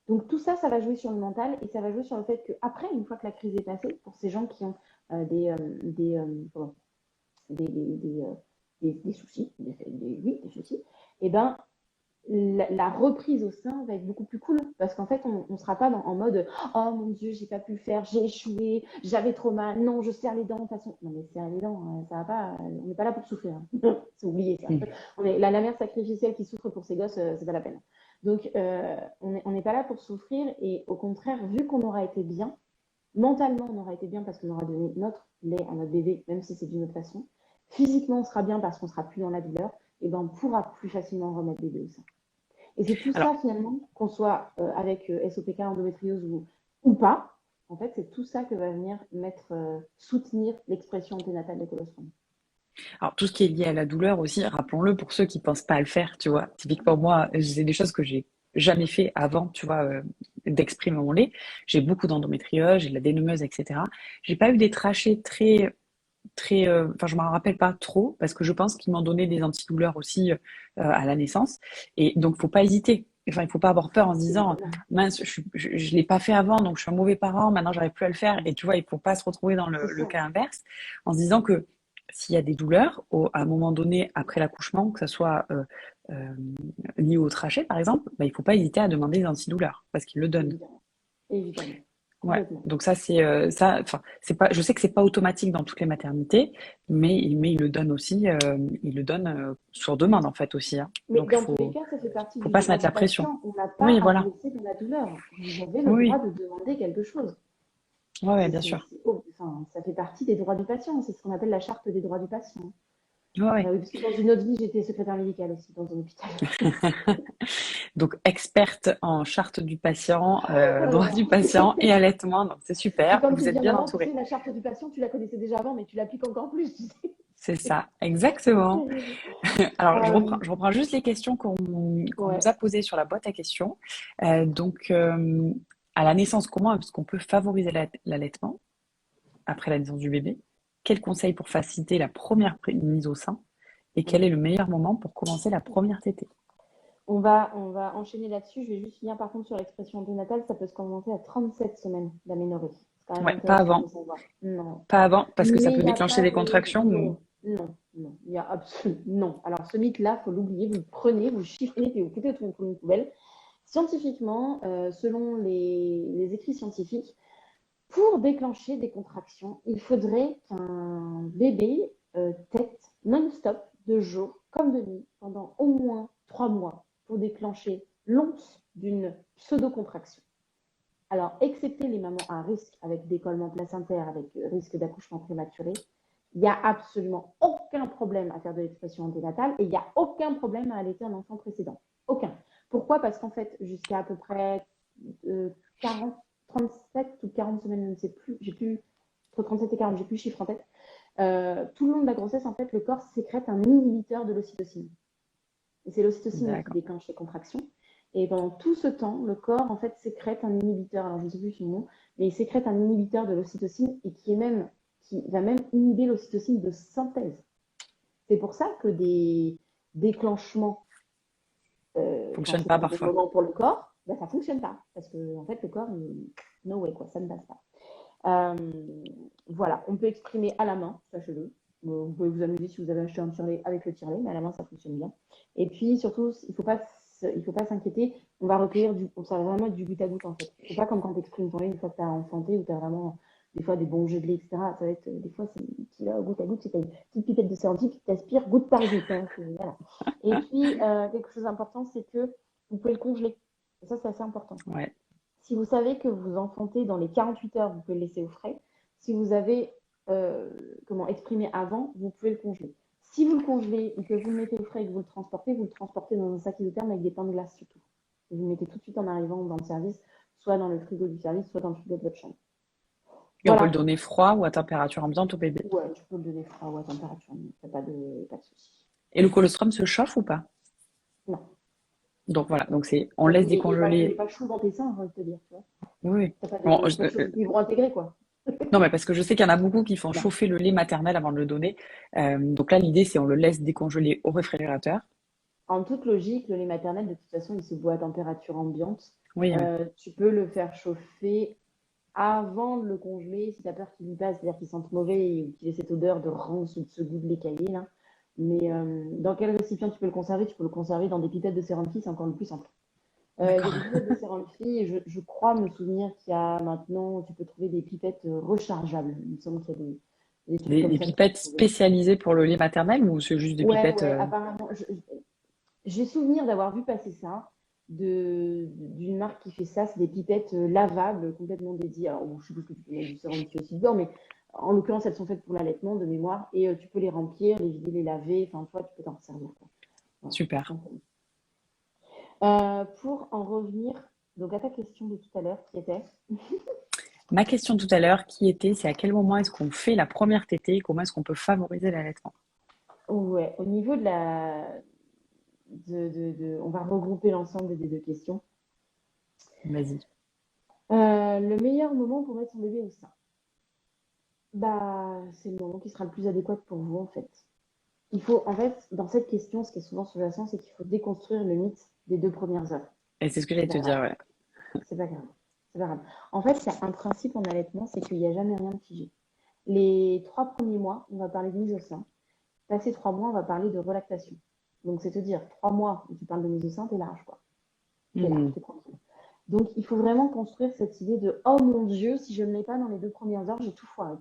Donc, tout ça, ça va jouer sur le mental et ça va jouer sur le fait qu'après, une fois que la crise est passée, pour ces gens qui ont comment, des soucis, oui, des soucis, et ben, la reprise au sein va être beaucoup plus cool parce qu'en fait, on ne sera pas en mode oh mon Dieu, j'ai pas pu le faire, j'ai échoué, j'avais trop mal, non, je serre les dents de toute façon. Non, mais serre les dents, ça va pas, on n'est pas là pour souffrir. Hein. C'est oublié ça. Mm. La mère sacrificielle qui souffre pour ses gosses, c'est pas la peine. Donc, on n'est pas là pour souffrir et au contraire, vu qu'on aura été bien, mentalement, on aura été bien parce qu'on aura donné notre lait à notre bébé, même si c'est d'une autre façon. Physiquement, on sera bien parce qu'on sera plus dans la douleur, et ben on pourra plus facilement remettre bébé au sein. Et c'est tout Alors, ça finalement, qu'on soit avec SOPK, endométriose ou pas, en fait, c'est tout ça que va venir soutenir l'expression anténatale des colostrum. alors, tout ce qui est lié à la douleur aussi, rappelons-le pour ceux qui pensent pas à le faire, tu vois. Typiquement, moi, c'est des choses que j'ai jamais fait avant, tu vois, d'exprimer mon lait. J'ai beaucoup d'endométriose, j'ai de la dénumeuse, etc. J'ai pas eu des trachées enfin, je m'en rappelle pas trop parce que je pense qu'ils m'ont donné des antidouleurs aussi à la naissance. Et donc, faut pas hésiter. Enfin, il faut pas avoir peur en se disant, Évidemment. mince, je l'ai pas fait avant, donc je suis un mauvais parent, maintenant j'arrive plus à le faire. Et tu vois, il faut pas se retrouver dans C'est le ça. cas inverse en se disant que s'il y a des douleurs à un moment donné après l'accouchement, que ça soit euh, lié au trachet par exemple, bah, il faut pas hésiter à demander des antidouleurs parce qu'ils le donnent. Évidemment. Évidemment. Ouais, Complètement. donc ça c'est ça. Enfin, c'est pas. Je sais que c'est pas automatique dans toutes les maternités, mais il le donne aussi. Il le donne sur demande en fait aussi. Hein. Mais Donc dans tous les cas, ça fait partie faut du pas se droit mettre du la pression. patient. On n'a pas Oui, à vous voilà. laisser dans la douleur. Vous avez le droit Oui, de demander quelque chose. oui, ouais, bien sûr. Enfin, ça fait partie des droits du patient. C'est ce qu'on appelle la charte des droits du patient. Ouais, ouais. Oui, parce que dans une autre vie, j'étais secrétaire médicale aussi dans un hôpital. Donc experte en charte du patient, droit Voilà. du patient et allaitement. Donc c'est Et super. comme Vous tu êtes viens bien d'avant, tu sais, entourés. la charte du patient, tu la connaissais déjà avant, mais tu l'appliques encore plus, tu sais. C'est ça, exactement. Alors, Euh, je reprends juste les questions qu'on ouais. nous a posées sur la boîte à questions. À la naissance, comment est-ce qu'on peut favoriser l'allaitement après la naissance du bébé? Quels conseils pour faciliter la première mise au sein? Et quel est le meilleur moment pour commencer la première tétée? On va enchaîner là-dessus. Je vais juste finir par contre sur l'expression anténatale. Ça peut se commencer à 37 semaines d'aménorrhée. C'est quand même Ouais, pas intéressant de avant. le savoir. Non. Pas avant, parce que ça Mais il peut n'y a déclencher pas des de... contractions. Non, non, non. Il y a absolument... Non. Alors ce mythe-là, il faut l'oublier. Vous le prenez, vous le chiffrez et vous foutez tout dans une poubelle. Scientifiquement, selon les écrits scientifiques, pour déclencher des contractions, il faudrait qu'un bébé tète non-stop, de jour comme de nuit, pendant au moins 3 mois, pour déclencher l'once d'une pseudo-contraction. Alors, excepté les mamans à risque avec décollement placentaire, avec risque d'accouchement prématuré, il n'y a absolument aucun problème à faire de l'expression anténatale et il n'y a aucun problème à allaiter un enfant précédent. Aucun. Pourquoi? Parce qu'en fait, jusqu'à à peu près 40, 37 ou 40 semaines, je ne sais plus, j'ai plus, entre 37 et 40, j'ai plus le chiffre en tête. Tout le long de la grossesse, en fait, le corps sécrète un inhibiteur de l'ocytocine. Et c'est l'ocytocine qui D'accord. déclenche les contractions. Et pendant tout ce temps, le corps, en fait, sécrète un inhibiteur. Alors, je ne sais plus son nom, mais il sécrète un inhibiteur de l'ocytocine et qui va même inhiber l'ocytocine de synthèse. C'est pour ça que des déclenchements, quand Fonctionne c'est pas pas le bon parfois. moment pour le corps, ben, ça ne fonctionne pas. Parce que, en fait, le corps, no way, quoi, ça ne passe pas. Voilà, on peut exprimer à la main, sachez-le. Vous pouvez vous amuser si vous avez acheté un tire-lait avec le tire-lait, mais à la main, ça fonctionne bien. Et puis, surtout, il faut pas s'inquiéter. On va recueillir ça va vraiment être du goutte à goutte, en fait. C'est pas comme quand tu exprimes ton lait une fois que tu as enfanté, où tu as vraiment, des fois, des bons jets de lait, etc. Ça va être, des fois, c'est là, goutte à goutte, c'est une petite pipette de sérum qui t'aspire goutte par goutte. Hein, voilà. Et puis, quelque chose d'important, c'est que vous pouvez le congeler. Et ça, c'est assez important. Ouais. Si vous savez que vous enfantez dans les 48 heures, vous pouvez le laisser au frais. Si vous avez exprimé avant, vous pouvez le congeler. Si vous le congelez ou que vous le mettez au frais et que vous le transportez dans un sac isotherme avec des pains de glace surtout. Vous le mettez tout de suite en arrivant dans le service, soit dans le frigo du service, soit dans le frigo de votre chambre. Et on peut le Voilà. donner froid ou à température ambiante au bébé. Ouais, tu peux le donner froid ou à température, il n'y a pas de souci. Et le colostrum se chauffe ou pas? Non. Donc voilà, donc on Bah, laisse il est décongeler. pas chaud dans tes seins, j'ai envie de te dire, tu vois. Oui, oui. T'as pas Bon, de, pas de choses vibro-intégrées, quoi. non, mais parce que je sais qu'il y en a beaucoup qui font Non. chauffer le lait maternel avant de le donner. Donc là, l'idée, c'est on le laisse décongeler au réfrigérateur. En toute logique, le lait maternel, de toute façon, il se boit à température ambiante. Oui, oui. Tu peux le faire chauffer avant de le congeler, si tu as peur qu'il y passe, c'est-à-dire qu'il sente mauvais ou qu'il ait cette odeur de rance ou de ce goût de lait caillé, là. Mais dans quel récipient tu peux le conserver? Tu peux le conserver dans des pipettes de sérum c'est encore le plus simple. Il y a D'accord. des pipettes de sérum et je crois me souvenir qu'il y a maintenant, tu peux trouver des pipettes rechargeables. Il me semble qu'il y a des trucs comme Des ça que tu peux pipettes trouver. spécialisées pour le lait maternel ou c'est juste des Ouais, pipettes ouais, apparemment. J'ai souvenir d'avoir vu passer ça d'une marque qui fait ça. C'est des pipettes lavables complètement dédiées. Alors, bon, je suppose que tu peux mettre du sérum aussi dedans, mais en l'occurrence, elles sont faites pour l'allaitement de mémoire et tu peux les remplir, les vider, les laver. Enfin, toi, tu peux t'en servir, quoi. Voilà, tout super. simplement. Pour en revenir donc à ta question de tout à l'heure, qui était Ma question tout à l'heure, qui était, c'est à quel moment est-ce qu'on fait la première tétée et comment est-ce qu'on peut favoriser l'allaitement? ouais, au niveau de la on va regrouper l'ensemble des deux questions. Vas-y. Le meilleur moment pour mettre son bébé au sein. Bah, c'est le moment qui sera le plus adéquat pour vous, en fait. Il faut, en fait, dans cette question, ce qui est souvent sous-jacent, c'est qu'il faut déconstruire le mythe des 2 premières heures. Et c'est ce que C'est j'allais pas te grave. dire, ouais. C'est pas grave. C'est pas grave. En fait, il y a un principe en allaitement, c'est qu'il n'y a jamais rien de figé. Les 3 premiers mois, on va parler de mise au sein. Passé 3 mois, on va parler de relactation. Donc, c'est te dire, 3 mois où tu parles de mise au sein, t'es large, quoi. T'es large, Mhm. t'es tranquille. Donc, il faut vraiment construire cette idée de oh mon Dieu, si je ne l'ai pas dans les 2 premières heures, j'ai tout foiré.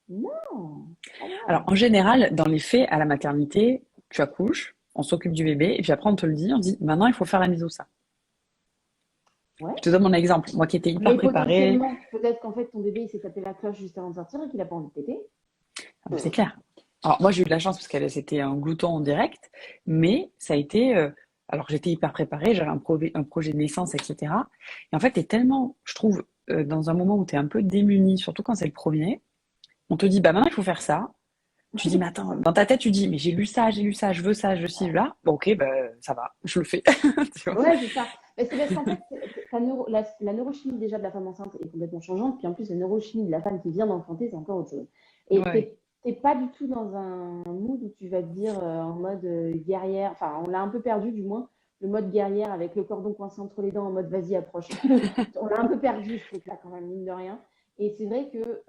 Non, c'est pas Alors, grave. en général, dans les faits, à la maternité, tu accouches, on s'occupe du bébé, et puis après, on te le dit, on dit, maintenant, il faut faire la mise au sein. Ouais. Je te donne mon exemple. Moi qui étais hyper Mais préparée, potentiellement, peut-être qu'en fait, ton bébé, il s'est tapé la cloche juste avant de sortir et qu'il n'a pas envie de téter. ah bah, c'est clair. Alors, moi, j'ai eu de la chance parce que c'était un glouton en direct, mais ça a été, alors j'étais hyper préparée, j'avais un projet de naissance, etc. Et en fait, t'es tellement, je trouve, dans un moment où t'es un peu démuni, surtout quand c'est le premier, on te dit, bah maintenant, il faut faire ça. Tu dis, mais C'est attends, ça. dans ta tête, tu dis, mais j'ai lu ça, je veux ça, je ci, je là. Bon, ok, bah, ça va, je le fais. Tu vois. Ouais, c'est ça. Mais c'est parce qu'en fait, la neurochimie déjà de la femme enceinte est complètement changeante. Puis en plus, la neurochimie de la femme qui vient d'enfanter, c'est encore autre chose. Et Ouais, t'es pas du tout dans un mood où tu vas te dire en mode guerrière. Enfin, on l'a un peu perdu, du moins, le mode guerrière avec le cordon coincé entre les dents en mode vas-y, approche. On l'a un peu perdu, ce truc-là, quand même, mine de rien. Et c'est vrai que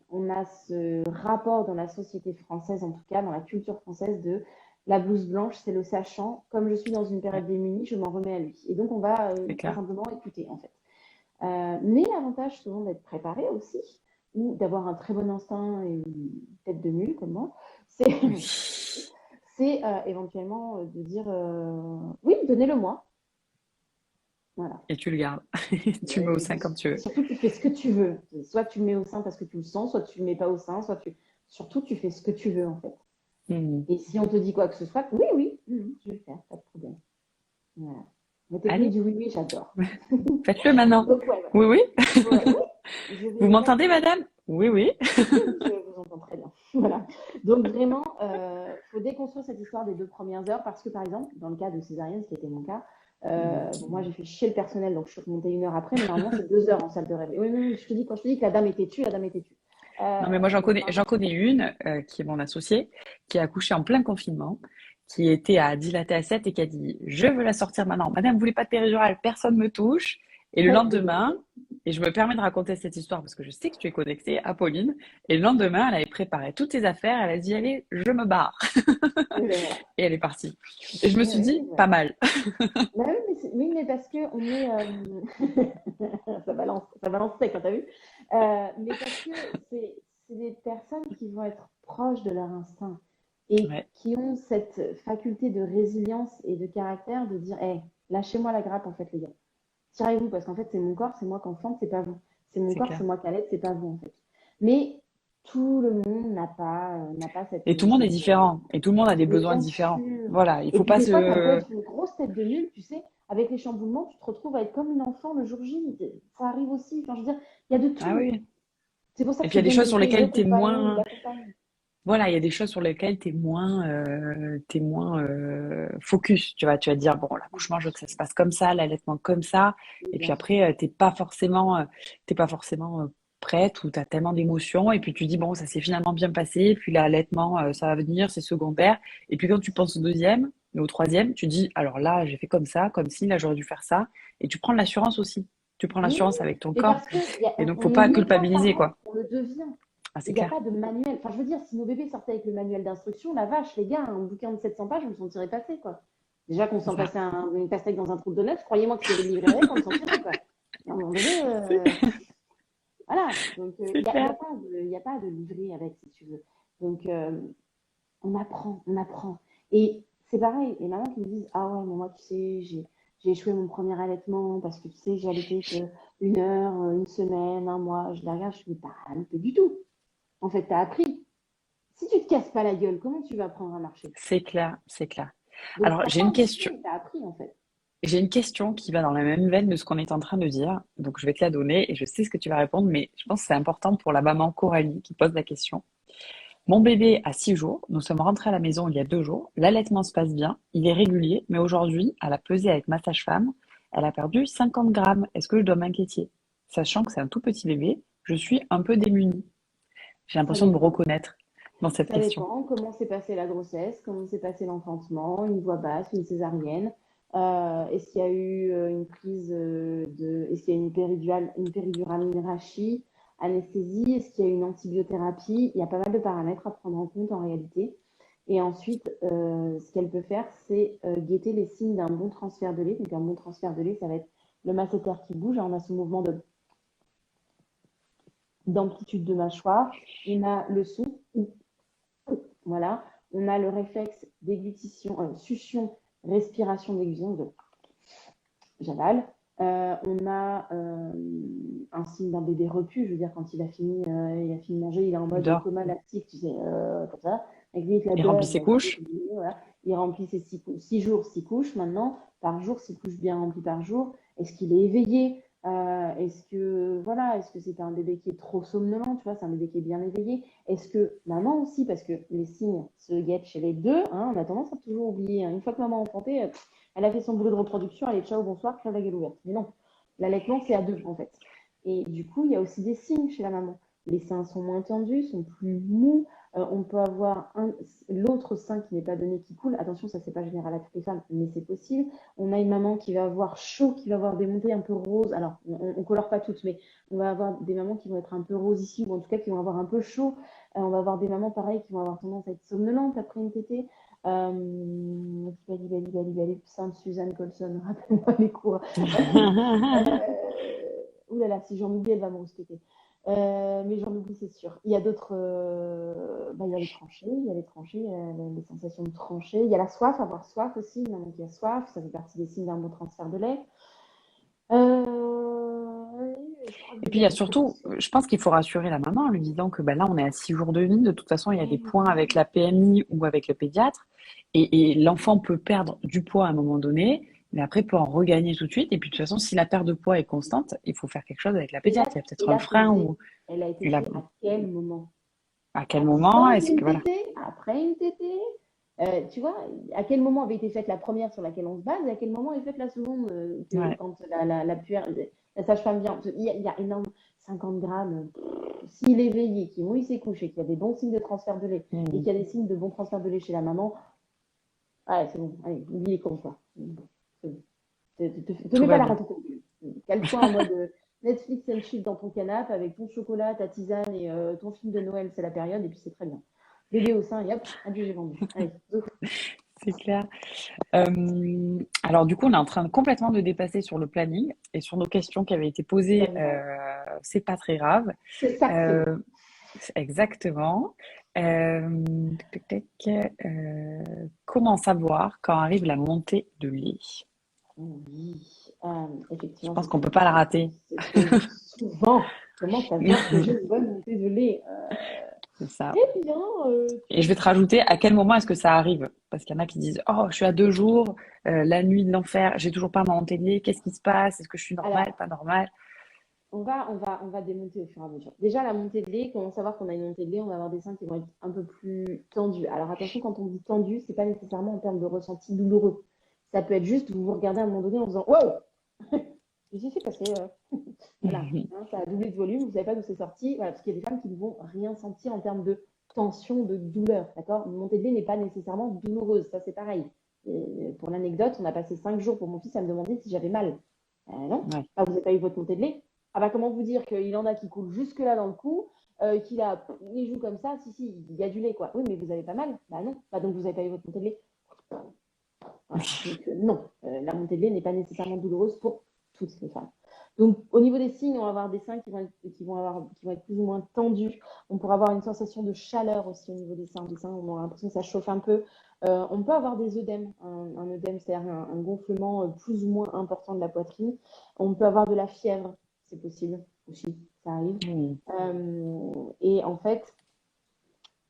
on a ce rapport dans la société française, en tout cas, dans la culture française, de la blouse blanche, c'est le sachant. Comme je suis dans une ouais, période démunie, je m'en remets à lui. Et donc, on va c'est tout clair. simplement écouter, en fait. Mais l'avantage souvent d'être préparé aussi, ou d'avoir un très bon instinct et une tête de mule comme moi, c'est Oui. éventuellement de dire oui, donnez-le moi. Voilà. Et tu le gardes. Tu le mets au sein comme tu Et veux. surtout, tu fais ce que tu veux. Soit tu le mets au sein parce que tu le sens, soit tu le mets pas au sein, Surtout, tu fais ce que tu veux, en fait. Hmm. Et si on te dit quoi que ce soit, oui, oui, je vais le faire, pas de problème. Voilà. La technique Allez, du oui, oui, j'adore. faites-le maintenant. Donc, ouais, Oui, oui. voilà. Ouais, oui, je Vous vais m'entendez, exactement. madame? Oui, oui. Oui, je vous entends très bien. Voilà. Donc, vraiment, faut déconstruire cette histoire des 2 premières heures parce que, par exemple, dans le cas de césarienne, ce qui était mon cas, bon, moi, j'ai fait chier le personnel, donc je suis remontée 1 heure après, mais normalement, c'est 2 heures en salle de réveil. Oui, oui, je te dis, quand je te dis que la dame était tue, la dame était tue. Non, mais moi, Donc, normalement, j'en connais une, qui est mon associée, qui a accouché en plein confinement, qui était à dilater à 7 et qui a dit, je veux la sortir maintenant. Madame, vous voulez pas de péridurale? Personne me touche. Et le lendemain, et je me permets de raconter cette histoire parce que je sais que tu es connectée à Pauline. Et le lendemain, elle avait préparé toutes ses affaires. Elle a dit, allez, je me barre. et ben voilà. Et elle est partie. Et je me suis Ouais, dit, pas voilà. mal. Bah oui, oui, mais parce que on est, ça balance sec, hein, t'as vu? Mais parce que c'est des personnes qui vont être proches de leur instinct et Ouais, qui ont cette faculté de résilience et de caractère de dire, hey, lâchez-moi la grappe en fait, les gars. Tirez-vous parce qu'en fait c'est mon corps, c'est moi qui enfante, c'est pas vous. C'est mon c'est corps, clair. c'est moi qui allaite, c'est pas vous en fait. Mais tout le monde n'a pas Et tout le monde est différent. Et tout le monde a des mais besoins bien différents. sûr. Voilà, il Et faut puis pas des fois, tu as beau se... être une grosse tête de mule, tu sais, avec les chamboulements, tu te retrouves à être comme une enfant le jour J. Ça arrive aussi. Enfin, je veux dire, il y a de Ah tout. oui. C'est pour ça Et que puis il je y a te des donne choses des sur conseils lesquelles tu es compagnons ou moins. d'accompagnants. Voilà, il y a des choses sur lesquelles t'es moins focus. Tu vas te dire, bon, l'accouchement, je veux que ça se passe comme ça, l'allaitement comme ça. Oui, Et puis bien sûr. après, t'es pas forcément prête ou t'as tellement d'émotions. Et puis tu dis, bon, ça s'est finalement bien passé. Puis l'allaitement, ça va venir, c'est secondaire. Et puis quand tu penses au deuxième, mais au troisième, tu dis, alors là, j'ai fait comme ça, comme si, là, j'aurais dû faire ça. Et tu prends de l'assurance aussi. Tu prends Oui, l'assurance avec ton mais corps. parce que Et donc, on faut ne pas l'est pas culpabiliser, parent, quoi. on le devient. Ah, Il c'est n'y a clair. pas de manuel. Enfin, je veux dire, si nos bébés sortaient avec le manuel d'instruction, la vache, les gars, un bouquin de 700 pages, on me sentirait passer, quoi. Déjà qu'on C'est sent ça. passer une pastèque dans un trou de neuf, croyez-moi que si avait le livret avec, on le sentirait, quoi. Et à un moment donné, voilà. Donc, C'est il y clair. a pas de, y a pas de livret avec, si tu veux. Donc, on apprend, on apprend. Et c'est pareil, les mamans qui me disent, ah ouais, mais moi, tu sais, j'ai échoué mon premier allaitement parce que, tu sais, j'ai allaité que 1 heure, 1 semaine, un mois. Je les regarde, je me dis, bah, non, pas du tout. En fait, tu as appris. Si tu te casses pas la gueule, comment tu vas apprendre à marcher? C'est clair, c'est clair. Donc, Alors, t'as pas échoué, tu as appris, en fait. j'ai une question qui va dans la même veine de ce qu'on est en train de dire. Donc, je vais te la donner et je sais ce que tu vas répondre, mais je pense que c'est important pour la maman Coralie qui pose la question. Mon bébé a 6 jours. Nous sommes rentrés à la maison il y a 2 jours. L'allaitement se passe bien. Il est régulier, mais aujourd'hui, à la pesée avec ma sage-femme, elle a perdu 50 grammes. Est-ce que je dois m'inquiéter? Sachant que c'est un tout petit bébé, je suis un peu démunie. J'ai Ça l'impression de me dépend. reconnaître dans cette Ça question. dépend comment s'est passée la grossesse, comment s'est passé l'enfantement, une voix basse, une césarienne. Est-ce qu'il y a eu une prise est-ce qu'il y a eu une péridurale, une rachis, anesthésie, est-ce qu'il y a eu une antibiothérapie? Il y a pas mal de paramètres à prendre en compte en réalité. Et ensuite, ce qu'elle peut faire, c'est guetter les signes d'un bon transfert de lait. Donc un bon transfert de lait, ça va être le masséter qui bouge. On a ce mouvement d'amplitude de mâchoire. On a le son. Voilà. On a le réflexe déglutition, succion, respiration d'exusion, de j'avale. On a un signe d'un bébé repu, je veux dire, quand il a fini de manger, il est en Il mode dort. coma lactique, tu sais, comme ça. Avec lui, la Il remplit beurre, ses couches. voilà. Il remplit ses 6 jours, 6 couches maintenant, par jour, 6 couches bien remplies par jour. Est-ce qu'il est éveillé? Est-ce que c'est un bébé qui est trop somnolent, tu vois, c'est un bébé qui est bien éveillé? Est-ce que maman aussi, parce que les signes se guettent chez les deux, hein, on a tendance à toujours oublier, hein. Une fois que maman a enfanté, elle a fait son boulot de reproduction, allez, ciao, bonsoir, crève la gueule ouverte. Mais non, l'allaitement, c'est à deux, en fait. Et du coup, il y a aussi des signes chez la maman. Les seins sont moins tendus, sont plus mous. On peut avoir l'autre sein qui n'est pas donné qui coule. Attention, ça, c'est pas général à toutes les femmes, mais c'est possible. On a une maman qui va avoir chaud, qui va avoir des montées un peu roses. Alors, on colore pas toutes, mais on va avoir des mamans qui vont être un peu roses ici, ou en tout cas qui vont avoir un peu chaud. On va avoir des mamans, pareil, qui vont avoir tendance à être somnolentes après une tétée. Sainte Suzanne Colson, rappelle-moi les cours. Ouh là là, si j'en oublie, elle va me rouspéter. Mais j'en oublie, c'est sûr. Il y a d'autres. Il y a les tranchées, il y a les tranchées, il y a les sensations de tranchées. Il y a la soif, avoir soif aussi. Une maman qui a soif, ça fait partie des signes d'un bon transfert de lait. Je crois que Et j'ai puis il déjà y a fait le tour. surtout, je pense qu'il faut rassurer la maman en lui disant que bah, là, on est à 6 jours de vie. De toute façon, il y a des Oui, points avec la PMI ou avec le pédiatre. Et l'enfant peut perdre du poids à un moment donné, mais après peut en regagner tout de suite. Et puis de toute façon, si la perte de poids est constante, il faut faire quelque chose avec la et pédiatre. Il y a et peut-être un la frein pesée, ou elle a été il a- faite à quel moment? à quel À moment distance est-ce d'une que voilà. tétée, après une tétée. Tu vois, à quel moment avait été faite la première sur laquelle on se base et à quel moment est faite la seconde Ouais. quand la sage-femme vient. Il y a énorme 50 grammes. S'il est veillé, qu'il mouille ses couches et qu'il y a des bons signes de transfert de lait et Mm. qu'il y a des signes de bon transfert de lait chez la maman, ouais, c'est bon, allez, oublie les cons, quoi. Te Tout mets pas va la bien. rate au cul. Cale-toi en mode Netflix and chill dans ton canapé avec ton chocolat, ta tisane et ton film de Noël, c'est la période, et puis c'est très bien. Bébé au sein, et hop, adieu, j'ai vendu. Allez, go. C'est clair. Alors du coup, on est en train complètement de dépasser sur le planning et sur nos questions qui avaient été C'est pas posées. grave. C'est pas très grave. C'est ça que c'est bien. Euh, Exactement. Euh, tac, tac, tac, comment savoir quand arrive la montée de lait? Oui, Je effectivement, pense c'est qu'on une peut pas la question rater. qui se pose souvent. Comment savoir que j'ai une bonne montée de lait? c'est ça. Eh bien, Et je vais te rajouter à quel moment est-ce que ça arrive? Parce qu'il y en a qui disent, oh, je suis à 2 jours, la nuit de l'enfer, j'ai toujours pas ma montée de lait, qu'est-ce qui se passe? Est-ce que je suis normale, alors, pas normale? on va démonter au fur et à mesure. Déjà, la montée de lait, comment savoir qu'on a une montée de lait? On va avoir des seins qui vont être un peu plus tendus. Alors attention, quand on dit tendu, c'est pas nécessairement en termes de ressenti douloureux. Ça peut être juste, vous vous regardez à un moment donné en faisant wow! Qu'est-ce qui s'est passé? Voilà, hein, ça a doublé de volume, vous savez pas d'où c'est sorti. Voilà, parce qu'il y a des femmes qui ne vont rien sentir en termes de tension, de douleur. D'accord? Une montée de lait n'est pas nécessairement douloureuse. Ça, c'est pareil. Et pour l'anecdote, on a passé 5 jours pour mon fils à me demander si j'avais mal. Non, Ouais. ah, vous n'avez pas eu votre montée de lait. Ah bah comment vous dire qu'il en a qui coulent jusque-là dans le cou, qu'il a les joues comme ça, si, si, il y a du lait quoi. Oui, mais vous n'avez pas mal. Bah non, bah donc vous n'avez pas eu votre montée de lait. Voilà. Donc non, la montée de lait n'est pas nécessairement douloureuse pour toutes les femmes. Donc au niveau des signes, on va avoir des seins qui vont être plus ou moins tendus. On pourra avoir une sensation de chaleur aussi au niveau des seins. Les seins, on aura l'impression que ça chauffe un peu. On peut avoir des œdèmes, un œdème, c'est-à-dire un gonflement plus ou moins important de la poitrine. On peut avoir de la fièvre, c'est possible aussi, ça arrive. Mmh. Et en fait,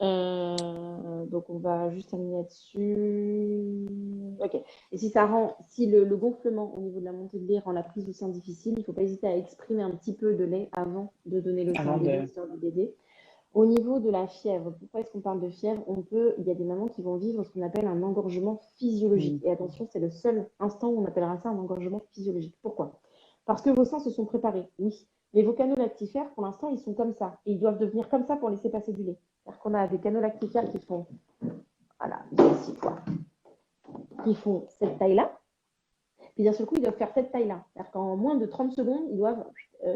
donc on va juste terminer là-dessus. Ok. Et si le gonflement au niveau de la montée de lait rend la prise du sein difficile, il ne faut pas hésiter à exprimer un petit peu de lait avant de donner le sein au Avant bébé, de... histoire de l'aider. Au niveau de la fièvre, pourquoi est-ce qu'on parle de fièvre? Il y a des mamans qui vont vivre ce qu'on appelle un engorgement physiologique. Mmh. Et attention, c'est le seul instant où on appellera ça un engorgement physiologique. Pourquoi? Parce que vos seins se sont préparés, oui. Mais vos canaux lactifères, pour l'instant, ils sont comme ça. Et ils doivent devenir comme ça pour laisser passer du lait. C'est-à-dire qu'on a des canaux lactifères qui font, voilà, ici, quoi, qui font cette taille-là. Puis d'un seul coup, ils doivent faire cette taille-là. C'est-à-dire qu'en moins de 30 secondes, ils doivent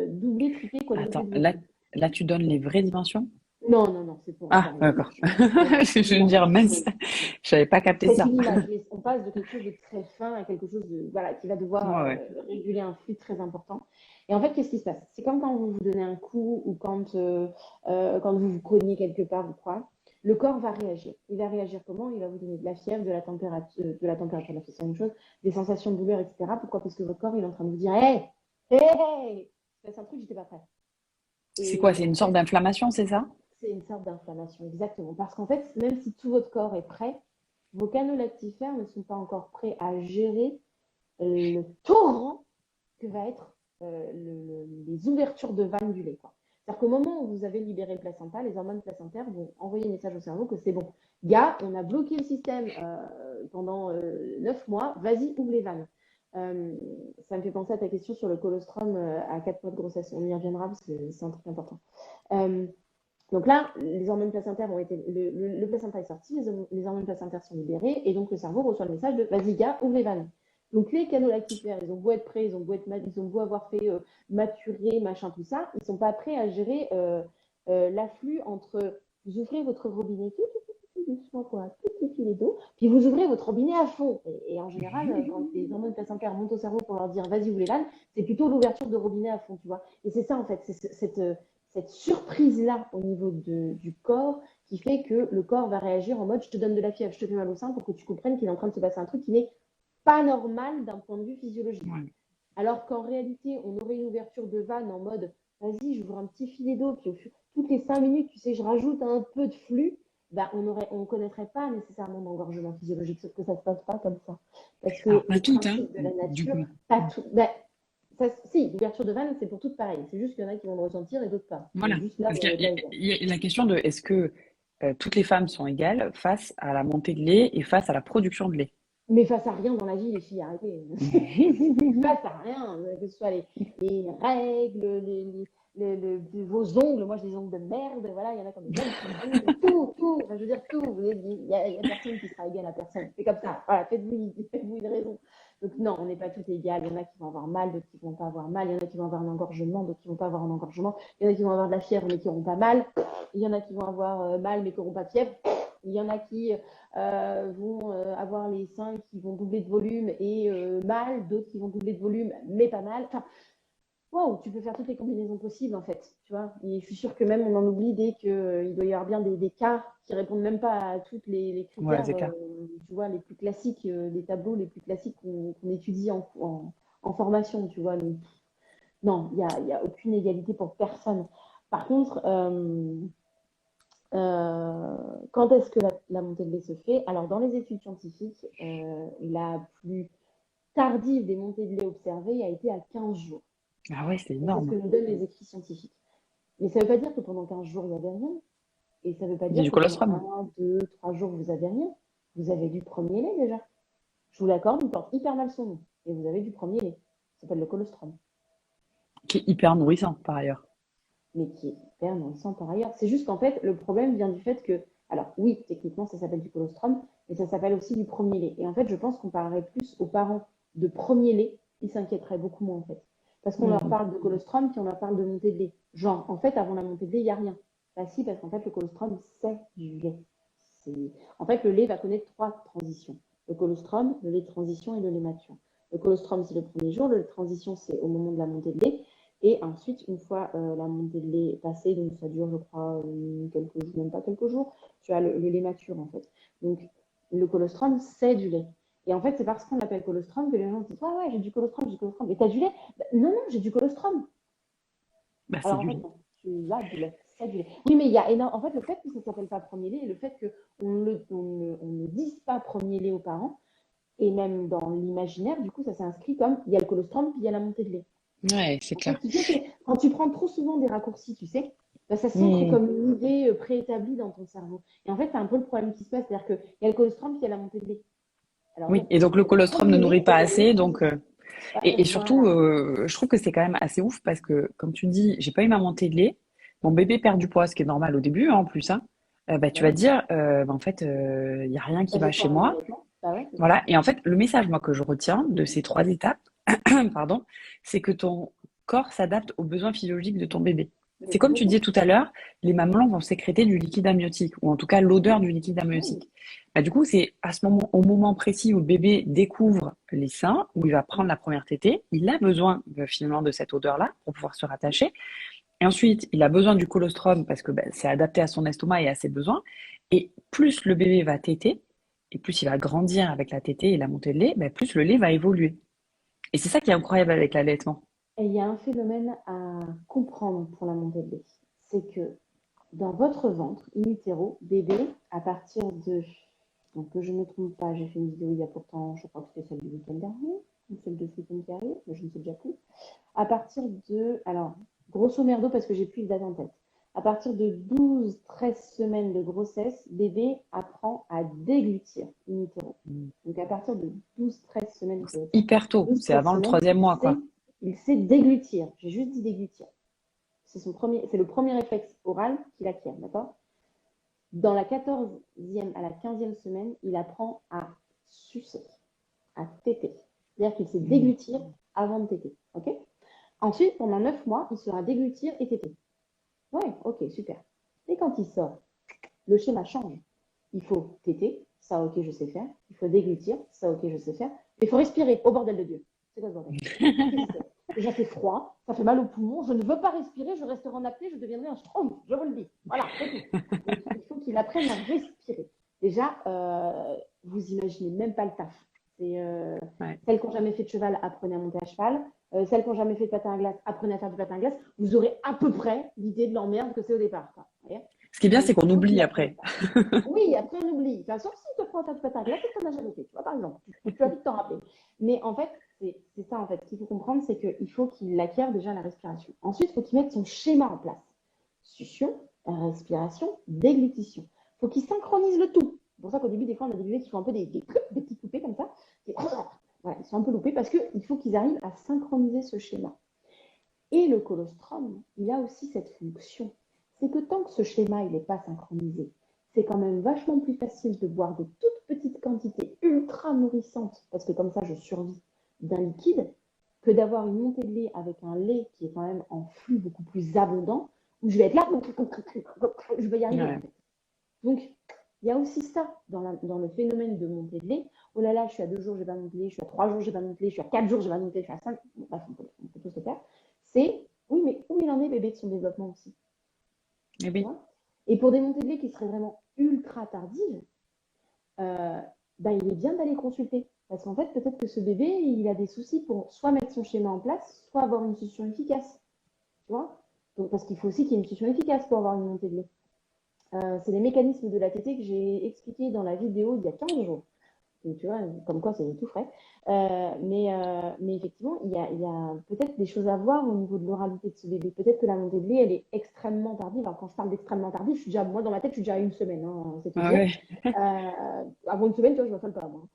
doubler, tripler, quadrupler Attends, de là, volume. là, tu donnes les vraies dimensions? Non, non, non, c'est pour Ah, avoir une d'accord. image. D'accord, c'est Je une veux image. dire, mince, Oui. je n'avais pas capté C'est ça. une image, mais on passe de quelque chose de très fin à quelque chose de, voilà, qui va devoir Ouais, ouais. réguler un flux très important. Et en fait, qu'est-ce qui se passe? C'est comme quand vous vous donnez un coup ou quand vous vous cognez quelque part ou quoi. Le corps va réagir. Il va réagir comment? Il va vous donner de la fièvre, de la température, c'est la même chose, des sensations de douleur, etc. Pourquoi? Parce que votre corps il est en train de vous dire, hey, hey, hey, c'est un truc, j'étais pas prêt. C'est quoi? Et C'est en une sorte fait, d'inflammation, c'est ça? c'est une sorte d'inflammation, exactement. Parce qu'en fait, même si tout votre corps est prêt, vos canaux lactifères ne sont pas encore prêts à gérer le torrent que va être les ouvertures de vannes du lait. C'est-à-dire qu'au moment où vous avez libéré le placenta, les hormones placentaires vont envoyer un message au cerveau que c'est bon. Gars, on a bloqué le système pendant 9 mois, vas-y, ouvre les vannes. Ça me fait penser à ta question sur le colostrum à 4 mois de grossesse. On y reviendra parce que c'est un truc important. Euh, donc là, les hormones placentaires ont été. Le placenta est sorti, les hormones placentaires sont libérées, et donc le cerveau reçoit le message de vas-y, gars, ouvre les vannes. Donc les canaux lactifères, ils ont beau être prêts, ils ont beau avoir fait maturer, machin, tout ça, ils ne sont pas prêts à gérer l'afflux entre vous ouvrez votre robinet tout doucement pour un tout petit filet d'eau, puis vous ouvrez votre robinet à fond. Et en général, quand les hormones placentaires montent au cerveau pour leur dire vas-y, ouvre les vannes, c'est plutôt l'ouverture de robinet à fond, tu vois. Et c'est ça en fait, c'est cette surprise-là au niveau du corps qui fait que le corps va réagir en mode je te donne de la fièvre, je te fais mal au sein pour que tu comprennes qu'il est en train de se passer un truc qui n'est pas normal d'un point de vue physiologique. Ouais. Alors qu'en réalité, on aurait une ouverture de vanne en mode vas-y, j'ouvre un petit filet d'eau, puis toutes les 5 minutes, tu sais, je rajoute un peu de flux, ben, on ne connaîtrait pas nécessairement d'engorgement physiologique, sauf que ça ne se passe pas comme ça. Parce Alors, que pas le toutes, hein, principe de la du nature, coup. pas tout. Ben, si, l'ouverture de vanne, c'est pour toutes pareil. C'est juste qu'il y en a qui vont le ressentir et d'autres pas. C'est Voilà. juste là Parce où qu'il on n'est pas y, égal. il y a la question de est-ce que toutes les femmes sont égales face à la montée de lait et face à la production de lait? Mais face à rien dans la vie, les filles, arrêtez. Face à rien, que ce soit les règles, vos ongles. Moi, j'ai des ongles de merde. Voilà, il y en a comme des ongles, tout, tout. Enfin, je veux dire, tout. Il y a personne qui sera égal à personne. C'est comme ça. Voilà, faites-vous une raison. Donc, non, on n'est pas toutes égales. Il y en a qui vont avoir mal, d'autres qui vont pas avoir mal. Il y en a qui vont avoir un engorgement, d'autres qui vont pas avoir un engorgement. Il y en a qui vont avoir de la fièvre, mais qui n'auront pas mal. Il y en a qui vont avoir mal, mais qui n'auront pas de fièvre. Il y en a qui vont avoir les seins qui vont doubler de volume et mal, d'autres qui vont doubler de volume mais pas mal. Enfin, wow, tu peux faire toutes les combinaisons possibles en fait, tu vois. Et je suis sûre que même on en oublie dès qu'il doit y avoir bien des cas qui répondent même pas à tous les Ouais, critères, c'est clair. tu vois, les plus classiques, les tableaux les plus classiques qu'on étudie en formation, tu vois. Donc, non, il y a aucune égalité pour personne. Par contre, Quand est-ce que la montée de lait se fait? Alors, dans les études scientifiques, la plus tardive des montées de lait observées a été à 15 jours. Ah ouais, c'est Ça, c'est ce que énorme. nous donnent les écrits scientifiques. Mais ça ne veut pas dire que pendant 15 jours, il n'y avait rien. Et ça ne veut pas Il y a dire du que pendant colostrum. 1, 2, 3 jours, vous avez rien. Vous avez du premier lait déjà. Je vous l'accorde, il porte hyper mal son nom. Et vous avez du premier lait. Ça s'appelle le colostrum. Qui est hyper nourrissant par ailleurs. Mais qui est hyper nourrissant par ailleurs. C'est juste qu'en fait, le problème vient du fait que, alors oui, techniquement, ça s'appelle du colostrum, mais ça s'appelle aussi du premier lait. Et en fait, je pense qu'on parlerait plus aux parents de premier lait, ils s'inquiéteraient beaucoup moins en fait. Parce qu'on leur Hmm. parle de colostrum, puis on leur parle de montée de lait. Genre, en fait, avant la montée de lait, il n'y a rien. Bah si, parce qu'en fait, le colostrum, c'est du lait. En fait, le lait va connaître 3 transitions. Le colostrum, le lait de transition et le lait mature. Le colostrum, c'est le premier jour. Le lait de transition, c'est au moment de la montée de lait. Et ensuite, une fois la montée de lait passée, donc ça dure, je crois, quelques jours, même pas quelques jours, tu as le lait mature en fait. Donc, le colostrum, c'est du lait. Et en fait, c'est parce qu'on l'appelle colostrum que les gens disent: ouais, ouais, j'ai du colostrum, j'ai du colostrum. Et t'as du lait? Bah, non, non, j'ai du colostrum. Bah, c'est Alors en du fait, lait. non, tu as du lait, c'est du lait. Oui, mais il y a énorme. En fait, le fait que ça ne s'appelle pas premier lait et le fait qu'on ne dise pas premier lait aux parents, et même dans l'imaginaire, du coup, ça s'inscrit comme il y a le colostrum, puis il y a la montée de lait. Ouais, c'est En fait, clair. tu sais, quand tu prends trop souvent des raccourcis, tu sais, bah, ça s'ancre Hmm. comme une idée préétablie dans ton cerveau. Et en fait, c'est un peu le problème qui se passe, c'est-à-dire qu'il y a le colostrum, puis il y a la montée de lait. Alors Oui, non, et donc il le y a le colostrum ne premier nourrit lait et pas il y a le lait de assez, donc transition. et surtout, Voilà. je trouve que c'est quand même assez ouf parce que, comme tu dis, j'ai pas eu ma montée de lait. Mon bébé perd du poids, ce qui est normal au début, hein, en plus. Hein. Bah, tu vas te Ouais. dire, bah, en fait, il y a rien qui Bah, j'ai va pas chez enlevé moi. l'allaitement. Bah ouais, c'est ça. Voilà. Et en fait, le message, moi, que je retiens de ces 3 étapes, pardon, c'est que ton corps s'adapte aux besoins physiologiques de ton bébé. De C'est ton comme tu bébé. disais tout à l'heure, les mamelons vont sécréter du liquide amniotique, ou en tout cas l'odeur Oui, du liquide oui. amniotique. Bah, du coup, c'est à ce moment, au moment précis où le bébé découvre les seins, où il va prendre la première tétée, il a besoin finalement de cette odeur-là pour pouvoir se rattacher. Et ensuite, il a besoin du colostrum parce que bah, c'est adapté à son estomac et à ses besoins. Et plus le bébé va téter, et plus il va grandir avec la tétée et la montée de lait, bah, plus le lait va évoluer. Et c'est ça qui est incroyable avec l'allaitement. Et il y a un phénomène à comprendre pour la montée de lait. C'est que dans votre ventre, in utero, bébé, à partir de, donc que je ne me trompe pas, j'ai fait une vidéo il y a pourtant, je crois que c'était celle du week-end dernier, ou celle de ce week-end qui arrive, mais je ne sais déjà plus. À partir de, alors, grosso merdo, parce que j'ai plus de date en tête, à partir de 12, 13 semaines de grossesse, bébé apprend à déglutir in utero. Donc à partir de 12, 13 semaines, ça doit être ça, Hyper tôt, 12, c'est 13 avant le semaines, troisième mois, quoi. il sait déglutir. J'ai juste dit déglutir. C'est le premier réflexe oral qu'il acquiert, d'accord? Dans la 14e à la 15e semaine, il apprend à sucer, à téter. C'est-à-dire qu'il sait Mm. déglutir avant de téter. Ok. Ensuite, pendant 9 mois, il sera déglutir et téter. Ouais, ok, super. Et quand il sort, le schéma change. Il faut téter, ça ok, je sais faire. Il faut déglutir, ça ok, je sais faire. Mais il faut respirer, au bordel de Dieu. C'est quoi ce bordel? Qu'est-ce que c'est? Déjà, c'est froid, ça fait mal aux poumons, je ne veux pas respirer, je resterai en apnée, je deviendrai un schtroumpf, je vous le dis. Voilà, c'est tout. Donc, il faut qu'il apprenne à respirer. Déjà, vous imaginez même pas le taf. C'est Ouais. celles qui n'ont jamais fait de cheval, apprenez à monter à cheval. Celles qui n'ont jamais fait de patin à glace, apprenez à faire du patin à glace. Vous aurez à peu près l'idée de l'emmerde que c'est au départ. Quoi. Ce qui est bien, Donc, c'est qu'on il faut qu'il oublie apprenne après. ça. Oui, après on oublie. Enfin, sauf si tu prends ta patin à glace et que tu n'en as jamais fait, tu vois, par exemple. Tu as vite t'en rappeler. Mais en fait, c'est ça, en fait. Ce qu'il faut comprendre, c'est qu'il faut qu'il acquiert déjà la respiration. Ensuite, il faut qu'il mette son schéma en place. Succion, respiration, déglutition. Il faut qu'il synchronise le tout. C'est pour ça qu'au début, des fois, on a des bébés qui font un peu des petits coupés comme ça. Voilà, ils sont un peu loupés parce qu'il faut qu'ils arrivent à synchroniser ce schéma. Et le colostrum, il a aussi cette fonction. C'est que tant que ce schéma n'est pas synchronisé, c'est quand même vachement plus facile de boire de toutes petites quantités ultra nourrissantes, parce que comme ça je survis d'un liquide, que d'avoir une montée de lait avec un lait qui est quand même en flux beaucoup plus abondant, où je vais être là, je vais y arriver en Ouais. fait. Donc, il y a aussi ça dans le phénomène de montée de lait. Oh là là, je suis à 2 jours, j'ai pas monté de lait, je suis à 3 jours, j'ai pas monté de lait, je suis à 4 jours, j'ai pas monté de lait, je suis à 5. Bref, on peut tous le faire. C'est, oui, mais où il en est, bébé, de son développement aussi, Eh tu oui. vois. Et pour des montées de lait qui seraient vraiment ultra tardives, euh, bah, il est bien d'aller consulter. Parce qu'en fait, peut-être que ce bébé, il a des soucis pour soit mettre son schéma en place, soit avoir une succion efficace. Tu vois. Donc, parce qu'il faut aussi qu'il y ait une succion efficace pour avoir une montée de lait. C'est les mécanismes de la tétée que j'ai expliqué dans la vidéo il y a 15 jours. Donc, tu vois, comme quoi c'est tout frais. Mais effectivement, il y a peut-être des choses à voir au niveau de l'oralité de ce bébé. Peut-être que la montée de lait, elle est extrêmement tardive. Alors, quand je parle d'extrêmement tardive, je suis déjà, moi, dans ma tête, je suis déjà à une semaine, hein, c'est te Ah dire. ouais. Avant une semaine, tu vois, je ne me pas, moi.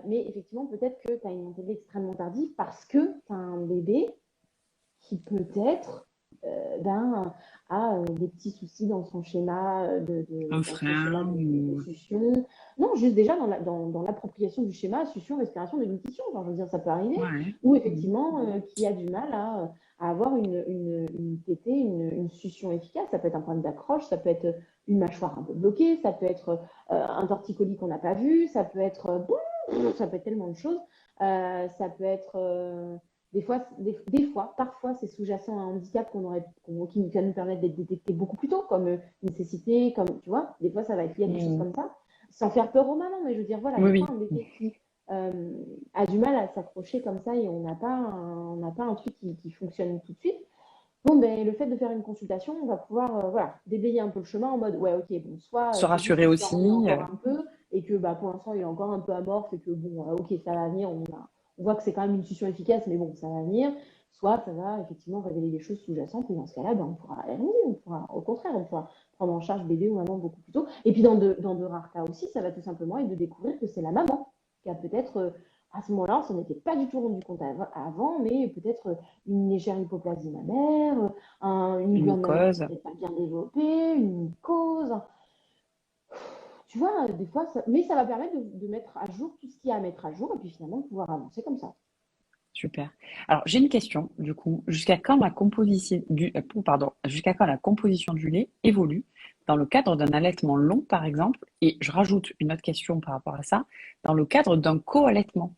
Mais effectivement, peut-être que tu as une montée de lait extrêmement tardive parce que tu as un bébé qui peut-être ben, a des petits soucis dans son schéma Un dans son schéma frein de ou... succion. Non, juste déjà dans l'appropriation du schéma, succion, respiration, déglutition. Enfin, je veux dire, ça peut arriver. Ouais. Ou effectivement, qui a du mal à avoir une tétée, une succion efficace. Ça peut être un problème d'accroche, ça peut être une mâchoire un peu bloquée, ça peut être un torticolis qu'on n'a pas vu, ça peut être, ça peut être tellement de choses. Ça peut être parfois, c'est sous-jacent à un handicap qui va nous permettre d'être détecté beaucoup plus tôt, comme une cécité, comme, tu vois, des fois, ça va être lié à des choses Mm. comme ça, sans faire peur aux mamans, mais je veux dire, voilà, Oui, des fois, oui. un bébé qui a du mal à s'accrocher comme ça et on n'a pas un truc qui fonctionne tout de suite. Bon, ben, le fait de faire une consultation, on va pouvoir voilà, débayer un peu le chemin en mode, ouais, ok, bon, soit Se c'est juste rassurer qu'il aussi. dormait encore un peu et que bah, pour l'instant, il est encore un peu amorphe et que, bon, ok, ça va venir, on voit que c'est quand même une succion efficace, mais bon, ça va venir. Soit ça va effectivement révéler des choses sous-jacentes et dans ce cas-là, ben, on pourra aller, on pourra, au contraire, on pourra prendre en charge bébé ou maman beaucoup plus tôt. Et puis dans de rares cas aussi, ça va tout simplement être de découvrir que c'est la maman qui a peut-être, à ce moment-là, on s'en était pas du tout rendu compte avant, mais peut-être une légère hypoplasie mammaire, une Une glande mammaire qui cause. n'est peut-être pas bien développée, une mycose. Tu vois, des fois, mais ça va permettre de mettre à jour tout ce qu'il y a à mettre à jour et puis finalement de pouvoir avancer comme ça. Super. Alors, j'ai une question, du coup. Jusqu'à quand la composition jusqu'à quand la composition du lait évolue dans le cadre d'un allaitement long, par exemple? Et je rajoute une autre question par rapport à ça, dans le cadre d'un co-allaitement.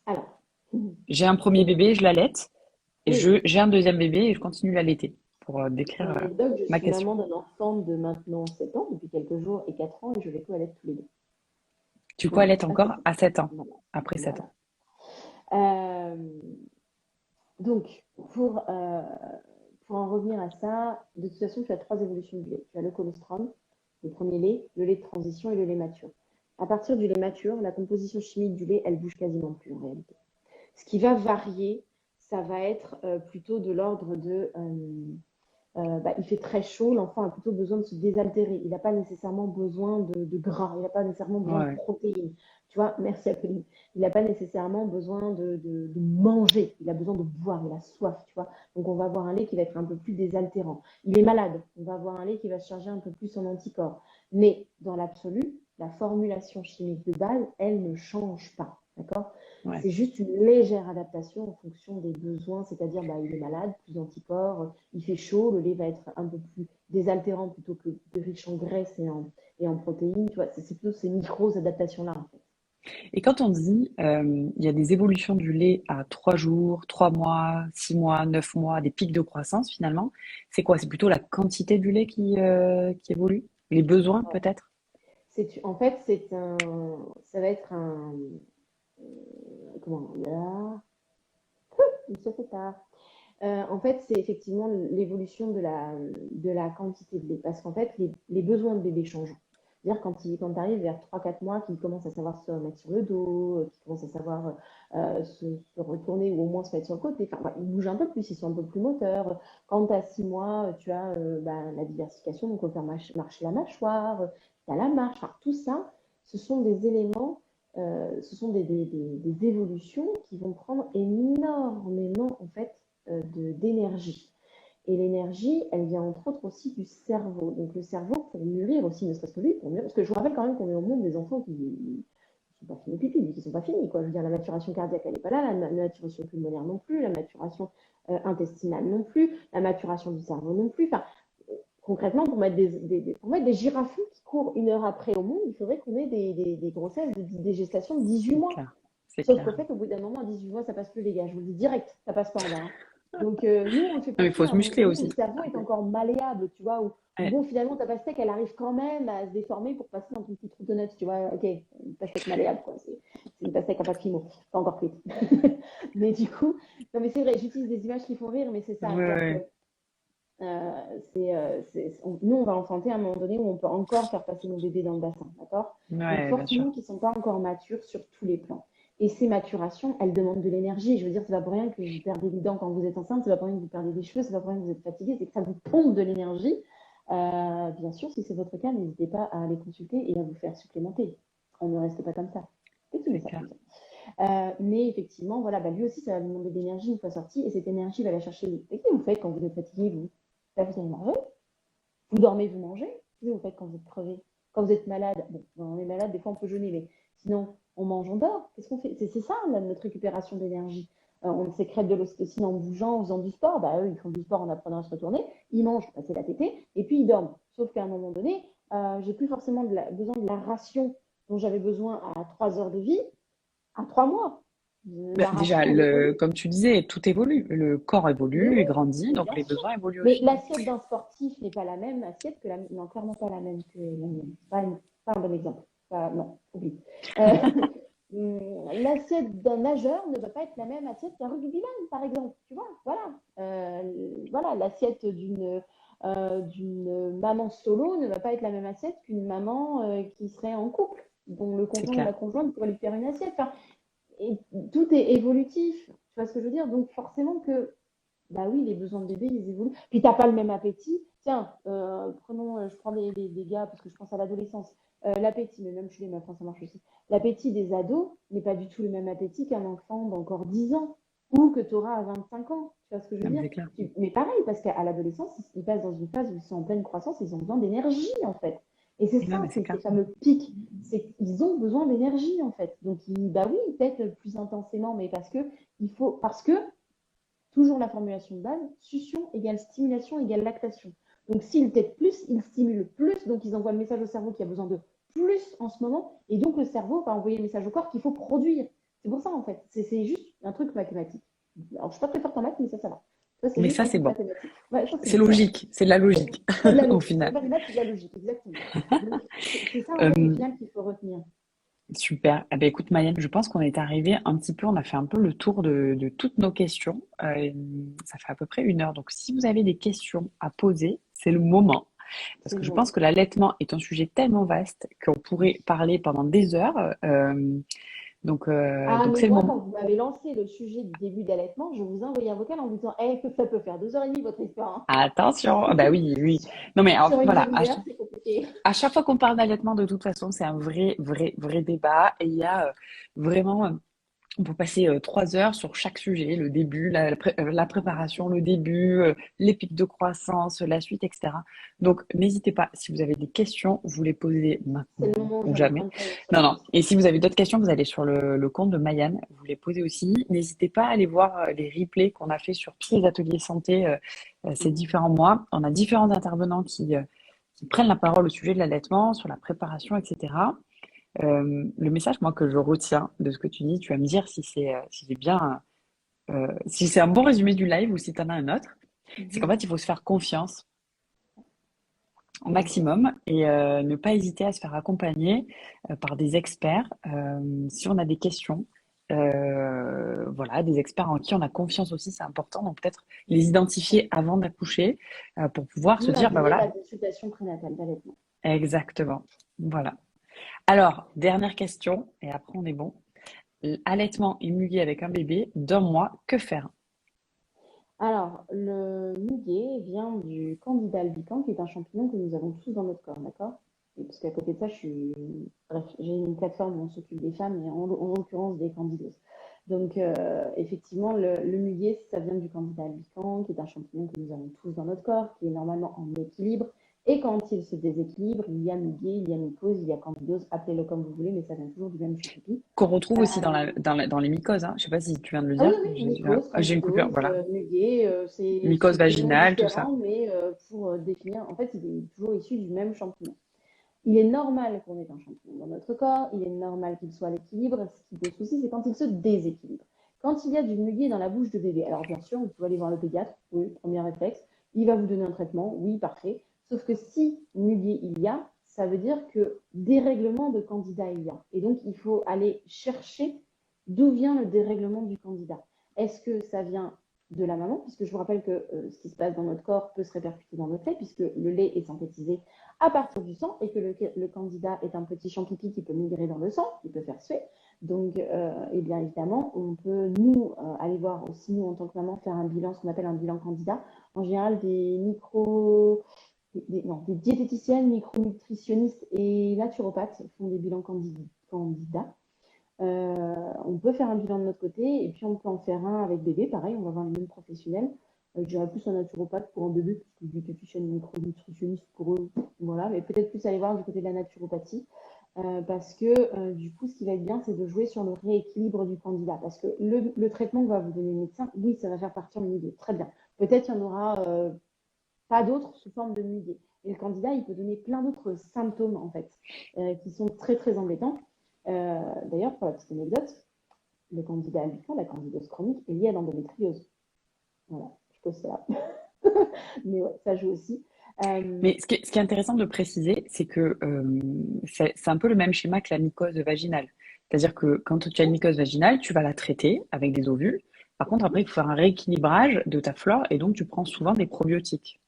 Alors, J'ai un premier bébé, je l'allaite, et oui, j'ai un deuxième bébé et je continue l'allaiter, pour pour décrire l'anecdote, je ma suis question. maman d'un enfant de maintenant 7 ans, depuis quelques jours, et 4 ans, et je les co-allaite tous les deux. Tu Voilà, co-allaites à 7 encore ans. à 7 ans, Voilà. après 7 Voilà. ans. Euh, donc, pour en revenir à ça, de toute façon, tu as trois évolutions du lait. Tu as le colostrum, le premier lait, le lait de transition et le lait mature. À partir du lait mature, la composition chimique du lait, elle bouge quasiment plus en réalité. Ce qui va varier, ça va être plutôt de l'ordre il fait très chaud, l'enfant a plutôt besoin de se désaltérer. Il n'a pas nécessairement besoin de gras, il n'a pas nécessairement besoin de Ouais. protéines. Tu vois, merci Apolline. Il n'a pas nécessairement besoin de manger, il a besoin de boire, il a soif, tu vois. Donc on va avoir un lait qui va être un peu plus désaltérant. Il est malade, on va avoir un lait qui va se charger un peu plus en anticorps. Mais dans l'absolu, la formulation chimique de base, elle ne change pas. D'accord? Ouais. C'est juste une légère adaptation en fonction des besoins, c'est-à-dire il est malade, plus d'anticorps, il fait chaud, le lait va être un peu plus désaltérant plutôt que riche en graisse et en protéines. Tu vois, c'est plutôt ces micro-adaptations-là en fait. Et quand on dit il y a des évolutions du lait à 3 jours, 3 mois, 6 mois, 9 mois, des pics de croissance finalement, c'est quoi? C'est plutôt la quantité du lait qui évolue? Les besoins Ouais. peut-être? En fait, ça va être comment là, ça fait tard. En fait, c'est effectivement l'évolution de la quantité de lait. Parce qu'en fait, les besoins de bébé changent. C'est-à-dire quand tu arrives vers 3 4 mois, qu'il commence à savoir se remettre sur le dos, qu'il commence à savoir se retourner ou au moins se mettre sur le côté, enfin, ils bougent un peu plus, ils sont un peu plus moteurs. Quand tu as 6 mois, tu as la diversification, donc on peut faire marcher la mâchoire, tu as la marche, enfin, tout ça, ce sont des éléments ce sont des évolutions qui vont prendre énormément en fait d'énergie. Et l'énergie, elle vient entre autres aussi du cerveau. Donc le cerveau, pour mûrir aussi, ne serait-ce que lui, pour mûrir, parce que je vous rappelle quand même qu'on est au monde des enfants qui ne sont pas finis pipi, qui ne sont pas finis. Quoi. Je veux dire, la maturation cardiaque, elle n'est pas là, la maturation pulmonaire non plus, la maturation intestinale non plus, la maturation du cerveau non plus. Enfin, concrètement, pour mettre des girafes qui courent 1 heure après au monde, il faudrait qu'on ait des grossesses, des gestations de 18 C'est mois. clair, c'est Sauf qu'au clair. fait, au bout d'un moment, à 18 mois, ça passe plus, les gars. Je vous le dis direct, ça passe pas en bas. Hein. Donc, nous, on ne le fait Non, pas il faut se fuir. Donc, muscler nous, le aussi. cerveau est encore malléable, tu vois. Où Ouais. bon, finalement, ta pastèque, elle arrive quand même à se déformer pour passer dans ton petit trou de notes, tu vois. Ok, une pastèque malléable, quoi. C'est une pastèque à pas de fimo, pas encore cuite. Mais du coup, non, mais c'est vrai, j'utilise des images qui font rire, mais c'est ça. Ouais, C'est-à-dire que ouais. Nous, on va enfanter à un moment donné où on peut encore faire passer nos bébés dans le bassin, d'accord? Donc Ouais, bien sûr. forcément qu'ils ne sont pas encore matures sur tous les plans. Et ces maturations, elles demandent de l'énergie. Je veux dire, c'est pas pour rien que vous perdez les dents quand vous êtes enceinte, c'est pas pour rien que vous perdez des cheveux, c'est pas pour rien que vous êtes fatigué, c'est que ça vous pompe de l'énergie. Bien sûr, si c'est votre cas, n'hésitez pas à aller consulter et à vous faire supplémenter. On ne reste pas comme ça. Petit C'est message clair. comme ça. Mais effectivement, voilà, bah, lui aussi, ça va lui demander de l'énergie une fois sorti, et cette énergie va la chercher où? Et qu'est-ce que vous faites quand vous êtes fatigué, vous? Bah, vous allez manger, vous dormez, vous mangez. Qu'est-ce que vous faites quand vous êtes crevé? Quand vous êtes malade, bon, quand on est malade, des fois on peut jeûner, mais sinon, on mange, on dort. Qu'est-ce qu'on fait? C'est ça, là, notre récupération d'énergie. On sécrète de l'ocytocine en bougeant, en faisant du sport. Bah, eux, ils font du sport en apprenant à se retourner. Ils mangent, bah, c'est la tétée, et puis ils dorment. Sauf qu'à un moment donné, j'ai plus forcément besoin de la ration dont j'avais besoin à 3 heures de vie, à 3 mois. Bah, La déjà, ration, elle évolue. comme tu disais, tout évolue. Le corps Mais évolue, oui, il grandit, mais donc bien les sûr. besoins évoluent Mais aussi. l'assiette d'un sportif n'est pas la même assiette que la non, clairement pas la même que la mienne. Pas un bon exemple. Non, oublie. Euh, L'assiette d'un nageur ne va pas être la même assiette qu'un rugbyman, par exemple. Tu vois, voilà. Voilà, l'assiette d'une maman solo ne va pas être la même assiette qu'une maman qui serait en couple, dont le C'est conjoint ou la clair. conjointe pourrait lui faire une assiette. Enfin, et tout est évolutif. Tu vois ce que je veux dire? Donc forcément que bah oui, les besoins de bébé, ils évoluent. Puis t'as pas le même appétit. Tiens, je prends des gars parce que je pense à l'adolescence. L'appétit, mais même chez les meufs, hein, ça marche aussi. L'appétit des ados n'est pas du tout le même appétit qu'un enfant d'encore 10 ans ou que tu auras à 25 ans. Tu vois ce que je veux Non, mais dire? c'est clair. Mais pareil, parce qu'à l'adolescence, ils passent dans une phase où ils sont en pleine croissance, ils ont besoin d'énergie en fait. Et c'est Non, ça, mais c'est ces clair. fameux pics. C'est qu'ils ont besoin d'énergie en fait. Donc, bah oui, peut-être plus intensément, mais parce que toujours la formulation de base, succion égale stimulation égale lactation. Donc s'ils têtent plus, ils stimulent plus, donc ils envoient le message au cerveau qui a besoin de plus en ce moment, et donc le cerveau va envoyer le message au corps qu'il faut produire. C'est pour ça en fait, c'est juste un truc mathématique. Alors je suis pas très forte en maths, mais ça va. Ça, c'est Mais juste ça, un c'est truc bon. mathématique. Ouais, ça c'est C'est bon, voilà. logique. C'est de la logique, C'est de la au logique. C'est final. pas des maths, c'est de la logique, exactement. Donc c'est ça en fait au Euh, final qu'il faut retenir. Super. Eh ben, écoute, Mayenne, je pense qu'on est arrivé un petit peu, on a fait un peu le tour de toutes nos questions. Ça fait à peu près 1 heure. Donc, si vous avez des questions à poser, c'est le moment. Parce C'est que le je pense moment. que l'allaitement est un sujet tellement vaste qu'on pourrait parler pendant des heures. Ah, Donc mais c'est le moi, moment. quand vous m'avez lancé le sujet du début d'allaitement, je vous ai envoyé un vocal en vous disant hey, ça peut faire 2 heures et demie votre histoire. Attention. Ah bah oui, oui. Sur, Non, mais alors, sur une voilà. demi-heure, c'est compliqué. À chaque fois qu'on parle d'allaitement, de toute façon, c'est un vrai, vrai, vrai débat. Et il y a vraiment on peut passer 3 heures sur chaque sujet, le début, la Bien sûr. préparation, le début, les pics de croissance, la suite, etc. Donc, n'hésitez pas, si vous avez des questions, vous les posez C'est le maintenant moment ou ou jamais. jamais. On travaille sur Non, les non. questions. Et si vous avez d'autres questions, vous allez sur le compte de Mayan, vous les posez aussi. N'hésitez pas à aller voir les replays qu'on a fait sur tous les ateliers santé ces Mhm. différents mois. On a différents intervenants qui prennent la parole au sujet de l'allaitement, sur la préparation, etc. Le message, moi, que je retiens de ce que tu dis, tu vas me dire si c'est bien, si c'est un bon résumé du live ou si tu en as un autre, c'est qu'en Mhm. fait, il faut se faire confiance au Exact. maximum et ne pas hésiter à se faire accompagner par des experts si on a des questions. Voilà, des experts en qui on a confiance aussi, c'est important. Donc peut-être les identifier avant d'accoucher pour pouvoir D'où se dire, bah l'intérêt de voilà, la consultation prénatale d'allaitement. exactement. Voilà. Alors, dernière question, et après on est bon. Allaitement et muguet avec un bébé d'1 mois, que faire? Alors, le muguet vient du Candida albicans, qui est un champignon que nous avons tous dans notre corps, d'accord? Et parce qu'à côté de ça, bref, j'ai une plateforme où on s'occupe des femmes et en l'occurrence des candidoses. Donc, effectivement, le muguet, ça vient du Candida albicans, qui est un champignon que nous avons tous dans notre corps, qui est normalement en équilibre. Et quand il se déséquilibre, il y a muguet, il y a mycose, il y a candidose, appelez-le comme vous voulez, mais ça vient toujours du même choupipi. Qu'on retrouve Euh, aussi dans les mycoses, hein. Je sais pas si tu viens de le Ah oui, dire. oui, mycose, J'ai une coupure, candidose, voilà. muguet, Mycose c'est des noms vaginale, tout ça. différents, mais pour définir, en fait, il est toujours issu du même champignon. Il est normal qu'on ait un champignon dans notre corps, il est normal qu'il soit à l'équilibre. Ce qui pose souci, c'est quand il se déséquilibre. Quand il y a du muguet dans la bouche de bébé, alors bien sûr, vous pouvez aller voir le pédiatre, oui, premier réflexe, il va vous donner un traitement, oui, parfait. Sauf que si muguet il y a, ça veut dire que dérèglement de candida il y a. Et donc, il faut aller chercher d'où vient le dérèglement du candida. Est-ce que ça vient de la maman, puisque je vous rappelle que ce qui se passe dans notre corps peut se répercuter dans notre lait, puisque le lait est synthétisé à partir du sang et que le candidat est un petit champipi qui peut migrer dans le sang, qui peut faire suer. Donc, et bien évidemment, on peut, nous, aller voir aussi, nous, en tant que maman, faire un bilan, ce qu'on appelle un bilan candidat. En général, non, des diététiciennes, micronutritionnistes et naturopathes font des bilans candidats. On peut faire un bilan de notre côté et puis on peut en faire un avec bébé. Pareil, on va voir une même professionnelle. Je dirais plus un naturopathe pour un bébé, parce que diététicienne, micronutritionniste pour eux, voilà. Mais peut-être plus aller voir du côté de la naturopathie. Parce que du coup, ce qui va être bien, c'est de jouer sur le rééquilibre du candidat. Parce que le traitement que va vous donner le médecin, oui, ça va faire partir le milieu. Très bien. Peut-être qu'il y en aura pas d'autres sous forme de muguet. Et le candidat, il peut donner plein d'autres symptômes, en fait, qui sont très, très embêtants. D'ailleurs, pour la petite anecdote, le candidat albicans, la candidose chronique, est liée à l'endométriose. Voilà, je pose ça là. Mais ouais, ça joue aussi. Mais ce qui est intéressant de préciser, c'est que c'est un peu le même schéma que la mycose vaginale. C'est-à-dire que quand tu as une mycose vaginale, tu vas la traiter avec des ovules. Par contre, après, il faut faire un rééquilibrage de ta flore et donc tu prends souvent des probiotiques.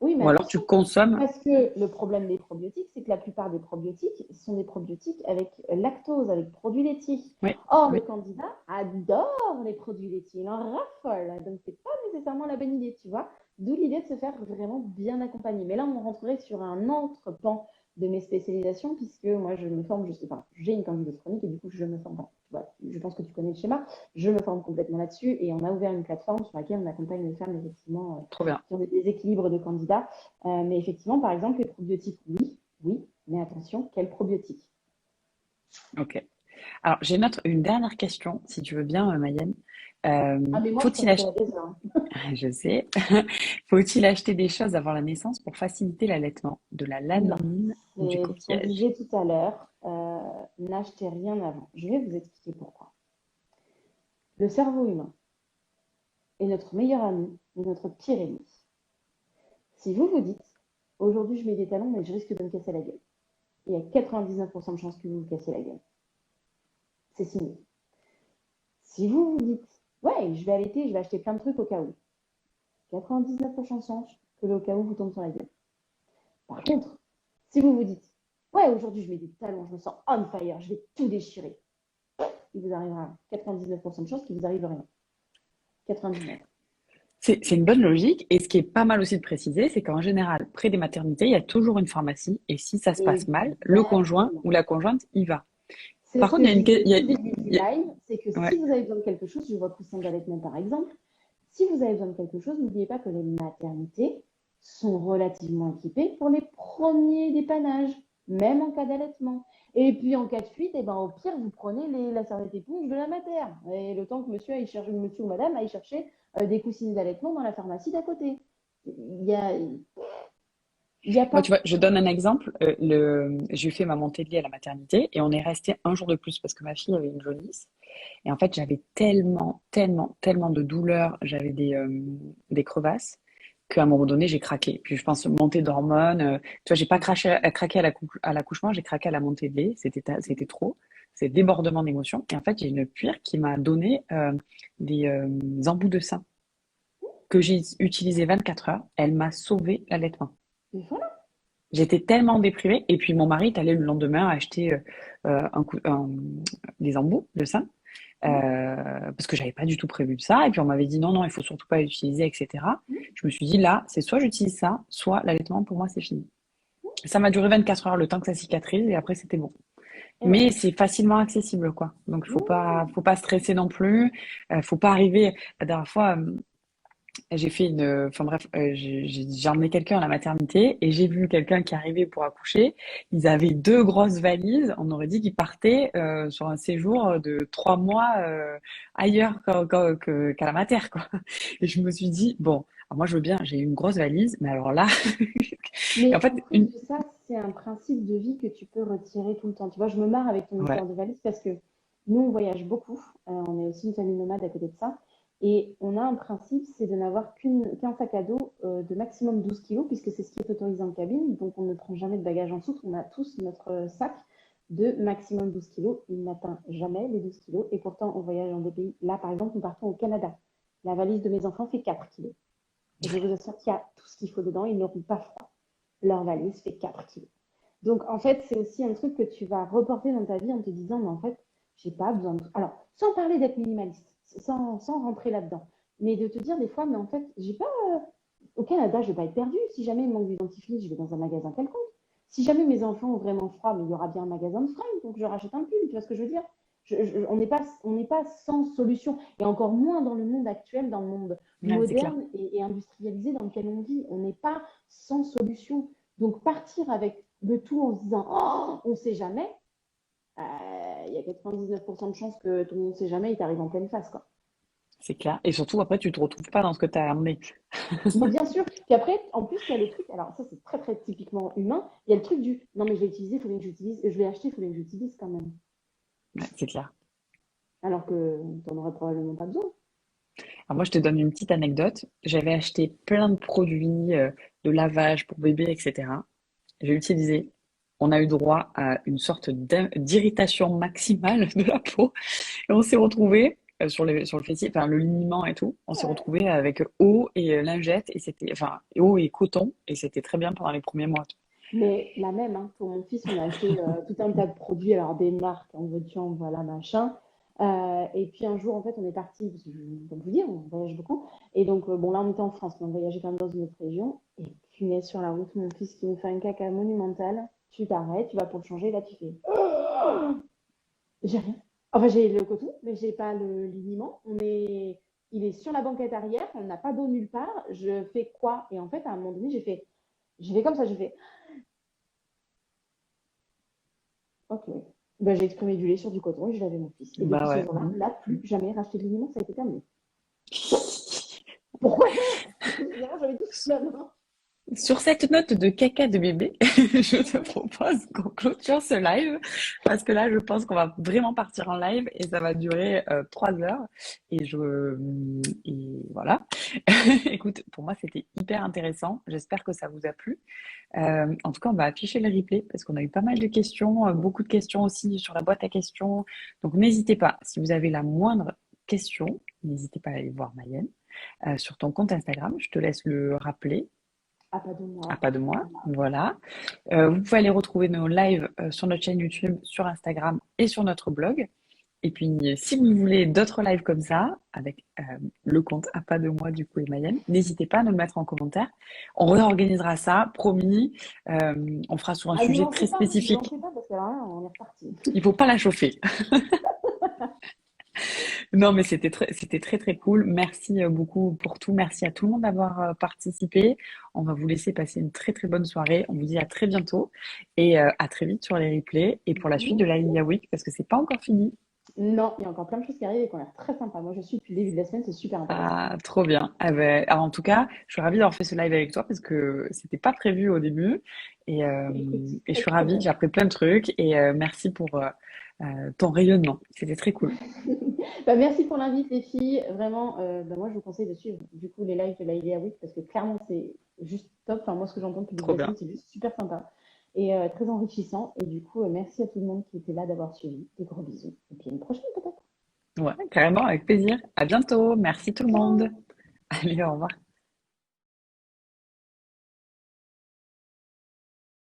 Oui, mais Ou alors tu attention, consommes. parce que le problème des probiotiques, c'est que la plupart des probiotiques sont des probiotiques avec lactose, avec produits laitiers. Oui, Or, le oui. candidat adore les produits laitiers, il en raffole. Donc, c'est pas nécessairement la bonne idée, tu vois. D'où l'idée de se faire vraiment bien accompagner. Mais là, on rentrerait sur un autre pan de mes spécialisations, puisque moi, je me forme, enfin, j'ai une candidose chronique et du coup, je me forme. Enfin, tu vois, je pense que tu connais le schéma. Je me forme complètement là-dessus et on a ouvert une plateforme sur laquelle on accompagne les femmes, effectivement, Trop bien. qui ont des déséquilibres de candidats. Mais effectivement, par exemple, les probiotiques, oui, oui, mais attention, quels probiotiques? Ok. Alors, j'ai une dernière question, si tu veux bien, Mayenne. Ah, mais moi, je peux Faut-il rester là acheter, des heures. je sais, faut-il acheter des choses avant la naissance pour faciliter l'allaitement? De la Non, lanoline ou du c'est ce qu'on coquillage? disait tout à l'heure. N'achetez rien avant. Je vais vous expliquer pourquoi. Le cerveau humain est notre meilleur ami et notre pire ennemi. Si vous vous dites, aujourd'hui, je mets des talons, mais je risque de me casser la gueule, il y a 99% de chances que vous vous cassiez la gueule. C'est signé. Si vous vous dites, ouais, je vais allaiter, je vais acheter plein de trucs au cas où, 99% de chances que le au cas où vous tombe sur la gueule. Par contre, si vous vous dites, ouais, aujourd'hui je mets des talons, je me sens on fire, je vais tout déchirer, il vous arrivera 99% de chances qu'il vous arrive rien. 99. C'est une bonne logique. Et ce qui est pas mal aussi de préciser, c'est qu'en général, près des maternités, il y a toujours une pharmacie. Et si ça se passe mal, le conjoint Exactement. ou la conjointe y va. C'est Par ce contre, que il je y a une... disais au il y a- tout début du il y a- live, c'est que si ouais. vous avez besoin de quelque chose, je vois coussin d'allaitement par exemple, si vous avez besoin de quelque chose, n'oubliez pas que les maternités sont relativement équipées pour les premiers dépannages, même en cas d'allaitement. Et puis en cas de fuite, eh ben, au pire, vous prenez la serviette éponge de la mater. Et le temps que monsieur aille chercher, monsieur ou madame aille chercher des coussines d'allaitement dans la pharmacie d'à côté. Il y a, il y a Moi, pas. tu vois, je donne un exemple. J'ai fait ma montée de lait à la maternité et on est resté un jour de plus parce que ma fille avait une jaunisse. Et en fait, j'avais tellement de douleurs, j'avais des crevasses, qu'à un moment donné, j'ai craqué. Puis je pense montée d'hormones. Tu vois, j'ai pas craqué à l'accouchement, j'ai craqué à la montée de lait. C'était trop. C'est débordement d'émotions. Et en fait, j'ai une puère qui m'a donné des embouts de sein que j'ai utilisé 24 heures. Elle m'a sauvé l'allaitement. Mais voilà. J'étais tellement déprimée. Et puis mon mari est allé le lendemain acheter des embouts de sein parce que j'avais pas du tout prévu ça. Et puis on m'avait dit non, non, il faut surtout pas l'utiliser, etc. Je me suis dit là, c'est soit j'utilise ça, soit l'allaitement pour moi c'est fini. Ça m'a duré 24 heures, le temps que ça cicatrise, et après c'était bon. Et ouais. Mais c'est facilement accessible, quoi. Donc faut pas stresser non plus. Faut pas arriver. La dernière fois, j'ai fait enfin bref, j'ai emmené quelqu'un à la maternité et j'ai vu quelqu'un qui arrivait pour accoucher. Ils avaient deux grosses valises. On aurait dit qu'ils partaient sur un séjour de 3 mois ailleurs qu'à la mater, quoi. Et je me suis dit, bon, alors moi je veux bien, j'ai une grosse valise, mais alors là, et en Mais fait, en plus de ça, c'est un principe de vie que tu peux retirer tout le temps. Tu vois, je me marre avec ton ouais, histoire de valise parce que nous, on voyage beaucoup. On est aussi une famille nomade à côté de ça. Et on a un principe, c'est de n'avoir qu'un sac à dos de maximum 12 kilos, puisque c'est ce qui est autorisé en cabine. Donc, on ne prend jamais de bagages en soute. On a tous notre sac de maximum 12 kilos. Il n'atteint jamais les 12 kilos. Et pourtant, on voyage dans des pays. Là, par exemple, nous partons au Canada. La valise de mes enfants fait 4 kilos. Et je vous assure qu'il y a tout ce qu'il faut dedans, ils n'auront pas froid. Leur valise fait 4 kilos. Donc, en fait, c'est aussi un truc que tu vas reporter dans ta vie en te disant, mais en fait, j'ai pas besoin de... Alors, sans parler d'être minimaliste, sans rentrer là-dedans, mais de te dire des fois, mais en fait, j'ai pas... Au Canada, je vais pas être perdue. Si jamais il me manque du dentifrice, je vais dans un magasin quelconque. Si jamais mes enfants ont vraiment froid, mais il y aura bien un magasin de fringues, donc je rachète un pull, tu vois ce que je veux dire? On n'est pas sans solution, et encore moins dans le monde actuel, dans le monde Ouais, c'est clair. moderne et industrialisé dans lequel on vit. On n'est pas sans solution. Donc partir avec le tout en se disant oh, on ne sait jamais, il y a 99% de chances que ton on ne sait jamais, il t'arrive en pleine face, quoi. C'est clair. Et surtout, après, tu te retrouves pas dans ce que tu as amené. Mais bien sûr, puis après, en plus, il y a le truc, alors ça c'est très très typiquement humain, il y a le truc du non mais je vais utiliser, il faut bien que j'utilise, je vais acheter, il faut bien que j'utilise quand même. Ouais, c'est clair. Alors que tu n'en aurais probablement pas besoin. Alors moi, je te donne une petite anecdote. J'avais acheté plein de produits de lavage pour bébé, etc. J'ai utilisé. On a eu droit à une sorte d'irritation maximale de la peau. Et on s'est retrouvé sur le fessier, enfin le liniment et tout. On s'est Ouais. retrouvé avec eau et lingettes et c'était, enfin, eau et coton et c'était très bien pendant les premiers mois. Mais la même, hein, pour mon fils, on a acheté tout un tas de produits, alors des marques, en veux-tu, en voilà, machin. Et puis un jour, en fait, on est parti, parce que, comme je vous dis, on voyage beaucoup. Et donc, bon, là, on était en France, mais on voyageait quand même dans une autre région. Et punaise, sur la route, mon fils qui nous fait un caca monumental, tu t'arrêtes, tu vas pour le changer, là, tu fais. Oh, j'ai rien. Enfin, j'ai le coton, mais j'ai pas le liniment. Il est sur la banquette arrière, on n'a pas d'eau nulle part. Je fais quoi? Et en fait, à un moment donné, j'ai fait comme ça, j'ai fait. Ok. Ben, j'ai exprimé du lait sur du coton et je lavais mon fils. Et Bah depuis ce ouais. jour-là, là, plus jamais racheter de l'aliment, ça a été terminé. Pourquoi faire? Évidemment, j'avais tout sous la main. Sur cette note de caca de bébé, je te propose qu'on clôture ce live parce que là, je pense qu'on va vraiment partir en live et ça va durer 3 heures. Et voilà. Écoute, pour moi, c'était hyper intéressant. J'espère que ça vous a plu. En tout cas, on va afficher le replay parce qu'on a eu pas mal de questions, beaucoup de questions aussi sur la boîte à questions. Donc, n'hésitez pas, si vous avez la moindre question, n'hésitez pas à aller voir Mayenne sur ton compte Instagram. Je te laisse le rappeler. Ah, pas de Ah, moi. pas de moi, voilà. Vous pouvez aller retrouver nos lives sur notre chaîne YouTube, sur Instagram et sur notre blog. Et puis, si vous voulez d'autres lives comme ça, avec le compte à pas de moi du coup et Mayenne, n'hésitez pas à nous le mettre en commentaire. On réorganisera ça, promis. On fera sur un Ah, sujet très n'y spécifique. lancez pas parce que alors là, on est reparti. Il faut pas la chauffer. Non, mais c'était très, très cool. Merci beaucoup pour tout. Merci à tout le monde d'avoir participé. On va vous laisser passer une très, très bonne soirée. On vous dit à très bientôt et à très vite sur les replays et pour la suite de la Merci. Lilia Week parce que c'est pas encore fini. Non, il y a encore plein de choses qui arrivent et qui ont l'air très sympa. Moi, je suis depuis le début de la semaine, c'est super intéressant. Ah, trop bien. Ah ben, alors, en tout cas, je suis ravie d'avoir fait ce live avec toi parce que c'était pas prévu au début et, euh, Écoute, et je très suis très ravie. bien. J'ai appris plein de trucs et merci pour ton rayonnement. C'était très cool. Bah, merci pour l'invite, les filles. Vraiment, bah, moi, je vous conseille de suivre du coup les lives de la Idea Week parce que clairement, c'est juste top. Enfin, moi, ce que j'entends depuis le début Trop de la bien. semaine, c'est juste super sympa et très enrichissant. Et du coup, merci à tout le monde qui était là d'avoir suivi. Des gros bisous. Et puis à une prochaine, peut-être. Ouais, carrément, avec plaisir. À bientôt. Merci tout le monde. Ciao! Allez, au revoir.